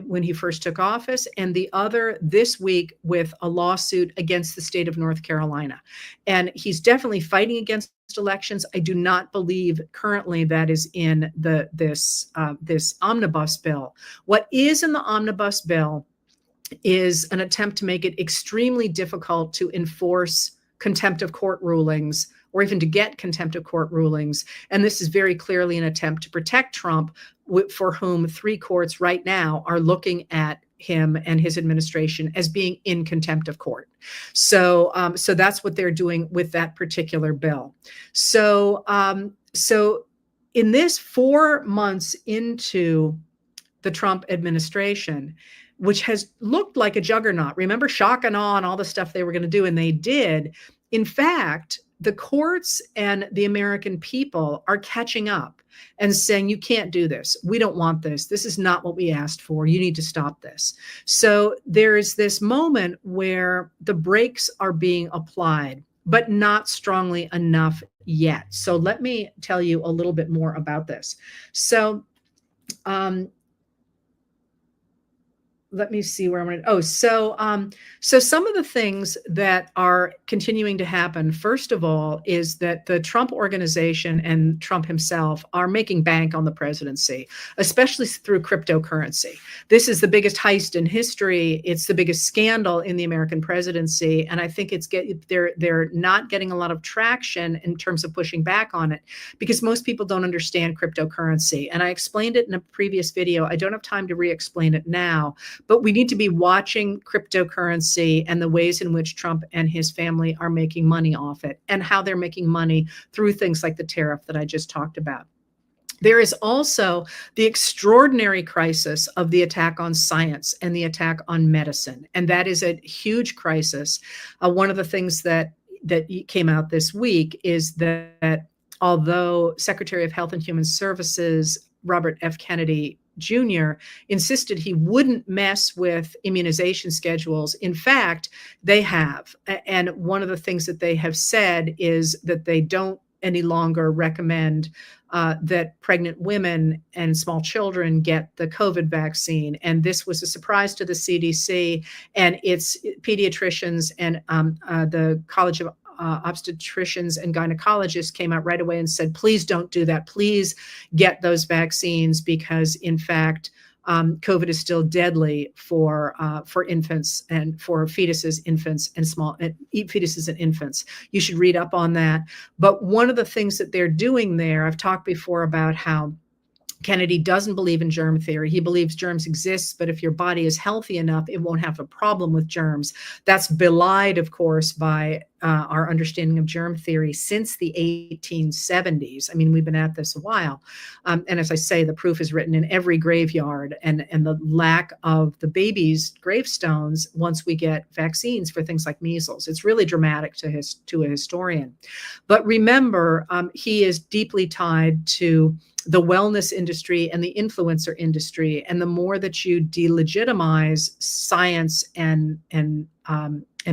when he first took office, and the other this week with a lawsuit against the state of North Carolina. And he's definitely fighting against elections. I do not believe currently that is in this omnibus bill. What is in the omnibus bill is an attempt to make it extremely difficult to enforce contempt of court rulings or even to get contempt of court rulings. And this is very clearly an attempt to protect Trump, for whom 3 courts right now are looking at him and his administration as being in contempt of court. So that's what they're doing with that particular bill. So in this 4 months into the Trump administration, which has looked like a juggernaut. Remember shock and awe and all the stuff they were going to do, and they did. In fact, the courts and the American people are catching up and saying, you can't do this. We don't want this. This is not what we asked for. You need to stop this. So there is this moment where the brakes are being applied, but not strongly enough yet. So let me tell you a little bit more about this. So, let me see where I'm going to. Oh, so some of the things that are continuing to happen, first of all, is that the Trump organization and Trump himself are making bank on the presidency, especially through cryptocurrency. This is the biggest heist in history. It's the biggest scandal in the American presidency, and I think they're not getting a lot of traction in terms of pushing back on it because most people don't understand cryptocurrency. And I explained it in a previous video. I don't have time to re-explain it now. But we need to be watching cryptocurrency and the ways in which Trump and his family are making money off it and how they're making money through things like the tariff that I just talked about. There is also the extraordinary crisis of the attack on science and the attack on medicine. And that is a huge crisis. One of the things that came out this week is that although Secretary of Health and Human Services, Robert F. Kennedy Jr. insisted he wouldn't mess with immunization schedules. In fact, they have. And one of the things that they have said is that they don't any longer recommend that pregnant women and small children get the COVID vaccine. And this was a surprise to the CDC and its pediatricians, and the College of obstetricians and gynecologists came out right away and said, please don't do that. Please get those vaccines because, in fact, COVID is still deadly for infants and for fetuses, infants, and fetuses and infants. You should read up on that. But one of the things that they're doing there, I've talked before about how Kennedy doesn't believe in germ theory. He believes germs exist, but if your body is healthy enough, it won't have a problem with germs. That's belied, of course, by our understanding of germ theory since the 1870s. I mean, we've been at this a while. And as I say, the proof is written in every graveyard, and the lack of the babies' gravestones once we get vaccines for things like measles. It's really dramatic to a historian. But remember, he is deeply tied to the wellness industry and the influencer industry. And the more that you delegitimize science and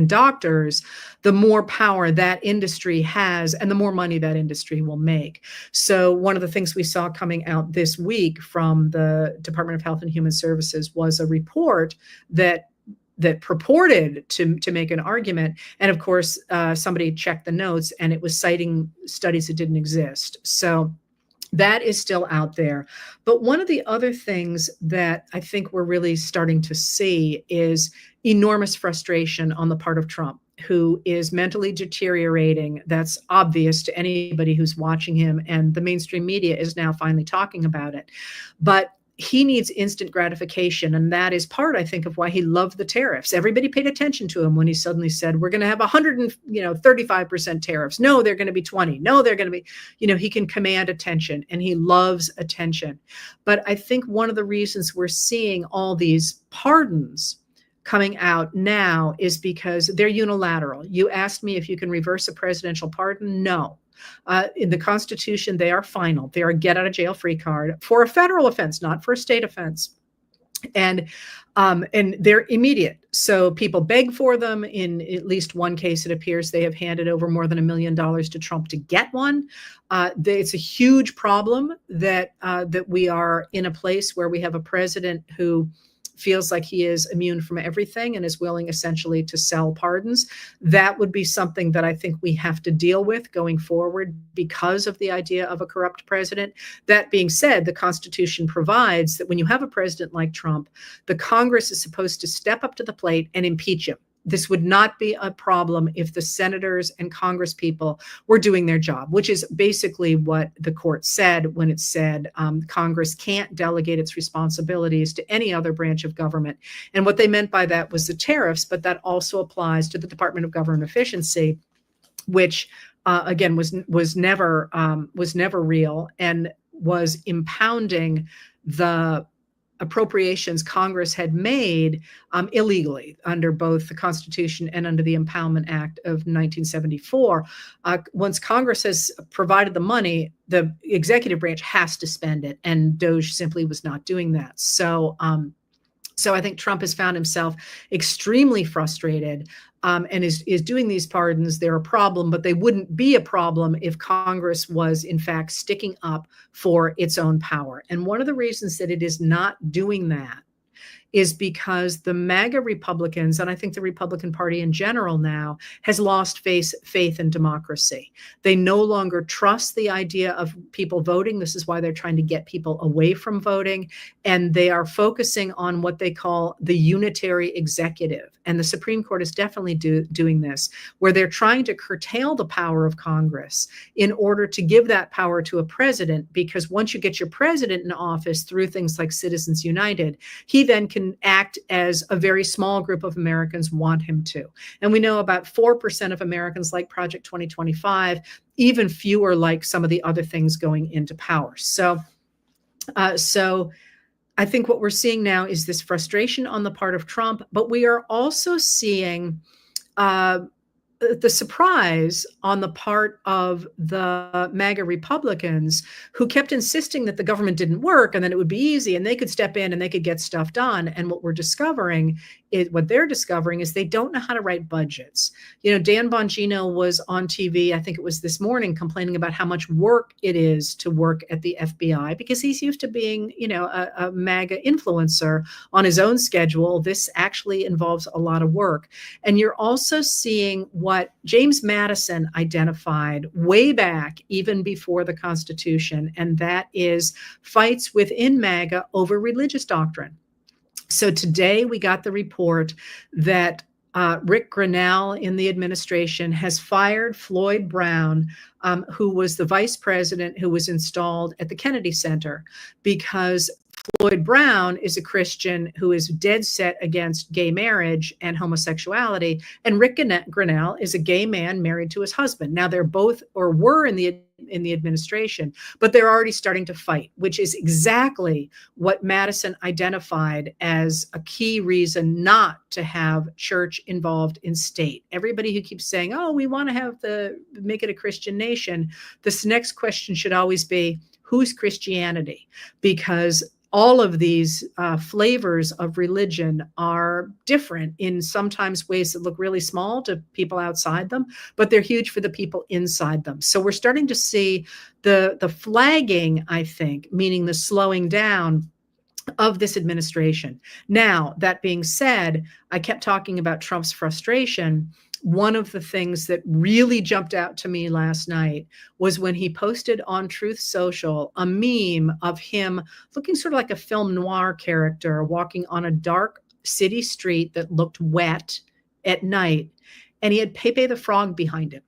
doctors, the more power that industry has and the more money that industry will make. So one of the things we saw coming out this week from the Department of Health and Human Services was a report that purported to make an argument. And of course, somebody checked the notes and it was citing studies that didn't exist. So that is still out there. But one of the other things that I think we're really starting to see is enormous frustration on the part of Trump, who is mentally deteriorating. That's obvious to anybody who's watching him, and the mainstream media is now finally talking about it. But he needs instant gratification, and that is part, I think, of why he loved the tariffs. Everybody paid attention to him when he suddenly said, we're going to have 135% tariffs. No, they're going to be 20. No, they're going to be, he can command attention, and he loves attention. But I think one of the reasons we're seeing all these pardons coming out now is because they're unilateral. You asked me if you can reverse a presidential pardon. No. In the Constitution, they are final. They are a get out of jail free card for a federal offense, not for a state offense. And and they're immediate. So people beg for them. In at least one case, it appears they have handed over more than $1 million to Trump to get one. It's a huge problem that that we are in a place where we have a president who feels like he is immune from everything and is willing essentially to sell pardons. That would be something that I think we have to deal with going forward because of the idea of a corrupt president. That being said, the Constitution provides that when you have a president like Trump, the Congress is supposed to step up to the plate and impeach him. This would not be a problem if the senators and Congress people were doing their job, which is basically what the court said when it said Congress can't delegate its responsibilities to any other branch of government. And what they meant by that was the tariffs, but that also applies to the Department of Government Efficiency, which again was never real and was impounding the appropriations Congress had made illegally under both the Constitution and under the Impoundment Act of 1974. Once Congress has provided the money, the executive branch has to spend it, and DOJ simply was not doing that. So I think Trump has found himself extremely frustrated and is doing these pardons. They're a problem, but they wouldn't be a problem if Congress was, in fact, sticking up for its own power. And one of the reasons that it is not doing that is because the MAGA Republicans, and I think the Republican Party in general now, has lost faith in democracy. They no longer trust the idea of people voting. This is why they're trying to get people away from voting. And they are focusing on what they call the unitary executive. And the Supreme Court is definitely doing this, where they're trying to curtail the power of Congress in order to give that power to a president, because once you get your president in office through things like Citizens United, he then can act as a very small group of Americans want him to. And we know about 4% of Americans like Project 2025, even fewer like some of the other things going into power. So I think what we're seeing now is this frustration on the part of Trump, but we are also seeing the surprise on the part of the MAGA Republicans, who kept insisting that the government didn't work and that it would be easy and they could step in and they could get stuff done. And what they're discovering is they don't know how to write budgets. You know, Dan Bongino was on TV, I think it was this morning, complaining about how much work it is to work at the FBI because he's used to being, you know, a MAGA influencer on his own schedule. This actually involves a lot of work. And you're also seeing what James Madison identified way back, even before the Constitution, and that is fights within MAGA over religious doctrine. So today we got the report that Rick Grinnell in the administration has fired Floyd Brown, who was the vice president who was installed at the Kennedy Center, because Floyd Brown is a Christian who is dead set against gay marriage and homosexuality. And Rick Grinnell is a gay man married to his husband. Now they're both, or were in the administration, but they're already starting to fight, which is exactly what Madison identified as a key reason not to have church involved in state. Everybody who keeps saying, oh, we want to make it a Christian nation, this next question should always be, who's Christianity? Because all of these flavors of religion are different in sometimes ways that look really small to people outside them, but they're huge for the people inside them. So we're starting to see the flagging, I think, meaning the slowing down of this administration. Now, that being said, I kept talking about Trump's frustration. One of the things that really jumped out to me last night was when he posted on Truth Social a meme of him looking sort of like a film noir character walking on a dark city street that looked wet at night. And he had Pepe the Frog behind him.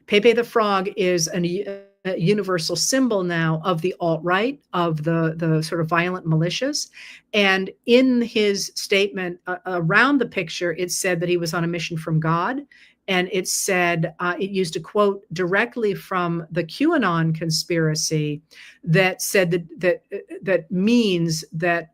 Pepe the Frog is a universal symbol now of the alt-right, of the sort of violent militias. And in his statement around the picture, it said that he was on a mission from God. And it said, it used a quote directly from the QAnon conspiracy that said that means that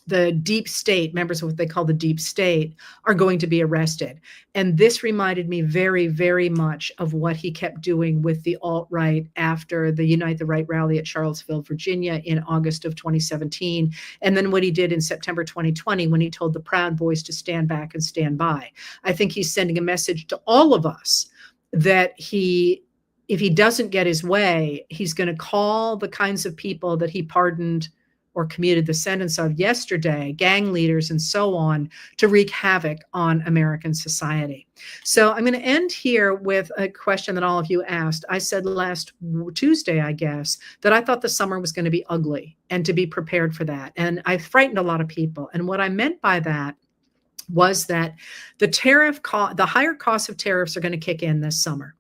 the deep state, members of what they call the deep state, are going to be arrested. And this reminded me very, very much of what he kept doing with the alt-right after the Unite the Right rally at Charlottesville, Virginia in August of 2017. And then what he did in September 2020 when he told the Proud Boys to stand back and stand by. I think he's sending a message to all of us that if he doesn't get his way, he's going to call the kinds of people that he pardoned or commuted the sentence of yesterday, gang leaders and so on, to wreak havoc on American society. So I'm going to end here with a question that all of you asked. I said last Tuesday, I guess, that I thought the summer was going to be ugly and to be prepared for that. And I frightened a lot of people. And what I meant by that was that the higher costs of tariffs are going to kick in this summer.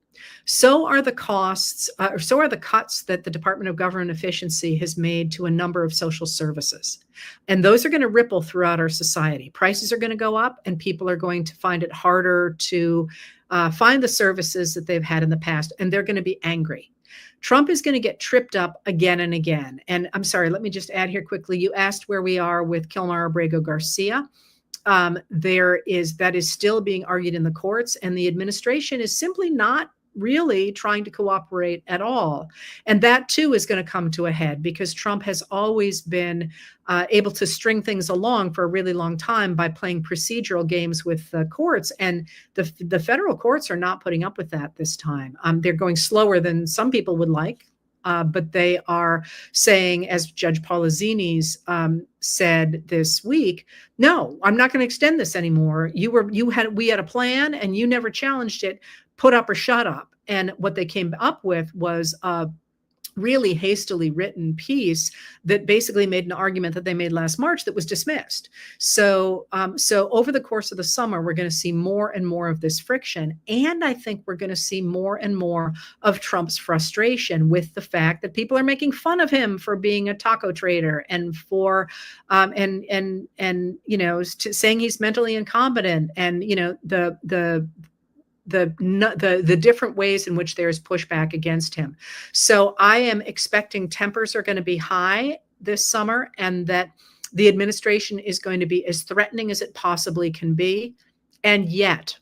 So are the cuts that the Department of Government Efficiency has made to a number of social services. And those are going to ripple throughout our society. Prices are going to go up, and people are going to find it harder to find the services that they've had in the past, and they're going to be angry. Trump is going to get tripped up again and again. And I'm sorry, let me just add here quickly. You asked where we are with Kilmar Abrego Garcia. That is still being argued in the courts, and the administration is simply not really trying to cooperate at all. And that too is going to come to a head because Trump has always been able to string things along for a really long time by playing procedural games with the courts. And the federal courts are not putting up with that this time. They're going slower than some people would like. But they are saying, as Judge Paulazzini's said this week, no, I'm not going to extend this anymore. We had a plan and you never challenged it. Put up or shut up. And what they came up with was a really hastily written piece that basically made an argument that they made last March that was dismissed. So over the course of the summer, we're going to see more and more of this friction. And I think we're going to see more and more of Trump's frustration with the fact that people are making fun of him for being a taco trader and for saying he's mentally incompetent, and the different ways in which there's pushback against him. So I am expecting tempers are going to be high this summer, and that the administration is going to be as threatening as it possibly can be. And yet,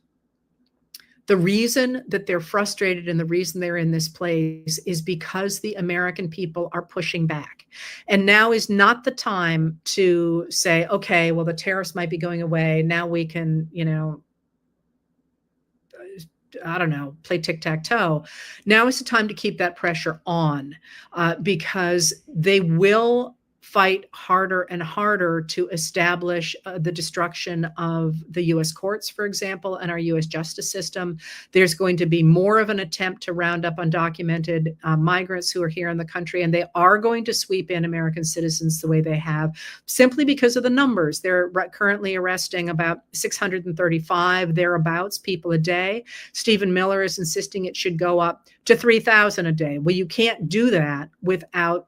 the reason that they're frustrated and the reason they're in this place is because the American people are pushing back. And now is not the time to say, okay, well, the tariffs might be going away. Now we can, play tic-tac-toe. Now is the time to keep that pressure on because they will fight harder and harder to establish the destruction of the U.S. courts, for example, and our U.S. justice system. There's going to be more of an attempt to round up undocumented migrants who are here in the country, and they are going to sweep in American citizens the way they have, simply because of the numbers. They're currently arresting about 635 thereabouts people a day. Stephen Miller is insisting it should go up to 3,000 a day. Well, you can't do that without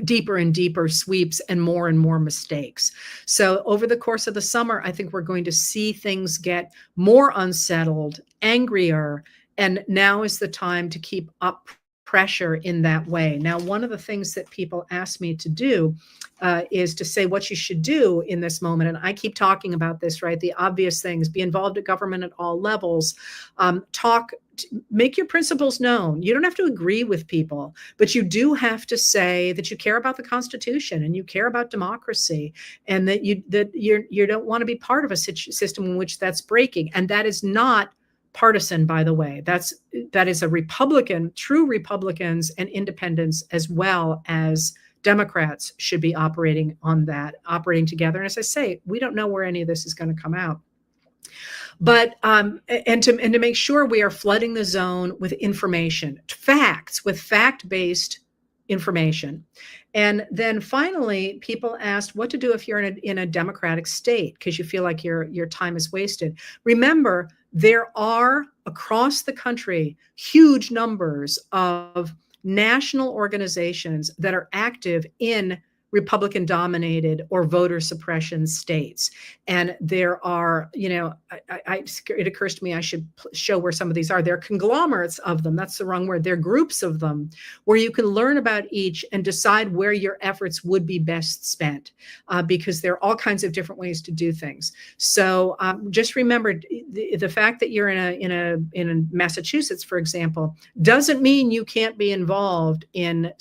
deeper and deeper sweeps and more mistakes. So over the course of the summer, I think we're going to see things get more unsettled, angrier, and now is the time to keep up pressure in that way. Now, one of the things that people ask me to do is to say what you should do in this moment. And I keep talking about this, right? The obvious things: be involved in government at all levels, make your principles known. You don't have to agree with people, but you do have to say that you care about the Constitution and you care about democracy, and that you don't want to be part of a system in which that's breaking. And that is not partisan, by the way. That is a Republican. True Republicans and independents, as well as Democrats, should be operating together. And as I say, we don't know where any of this is going to come out. But and to make sure we are flooding the zone with information, facts, with fact-based information. And then finally, people asked what to do if you're in a democratic state because you feel like your time is wasted. Remember, there are across the country huge numbers of national organizations that are active in Republican dominated or voter suppression states. And there are, it occurs to me I should show where some of these are. There are conglomerates of them. That's the wrong word. There are groups of them where you can learn about each and decide where your efforts would be best spent, because there are all kinds of different ways to do things. So just remember, the fact that you're in Massachusetts, for example, doesn't mean you can't be involved in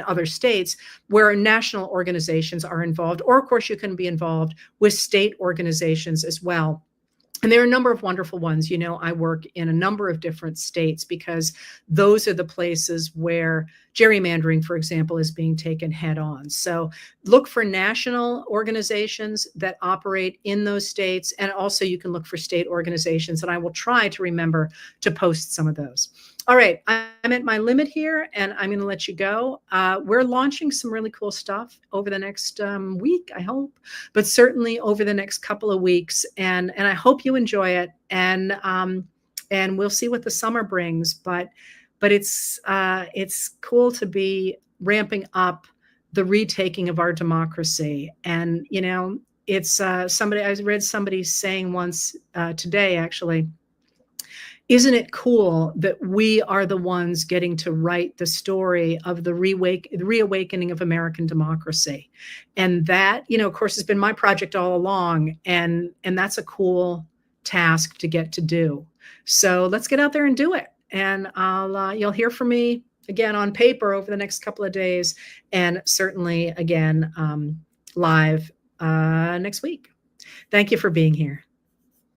other states where national organizations are involved, or of course you can be involved with state organizations as well. And there are a number of wonderful ones. I work in a number of different states because those are the places where gerrymandering, for example, is being taken head on. So look for national organizations that operate in those states. And also you can look for state organizations. And I will try to remember to post some of those. All right, I'm at my limit here, and I'm going to let you go. We're launching some really cool stuff over the next week, I hope, but certainly over the next couple of weeks. And I hope you enjoy it. And we'll see what the summer brings. But it's cool to be ramping up the retaking of our democracy. And it's I read somebody saying once today, actually. Isn't it cool that we are the ones getting to write the story of the reawakening of American democracy? And that, of course, has been my project all along. And that's a cool task to get to do. So let's get out there and do it. And you'll hear from me again on paper over the next couple of days, and certainly again live next week. Thank you for being here.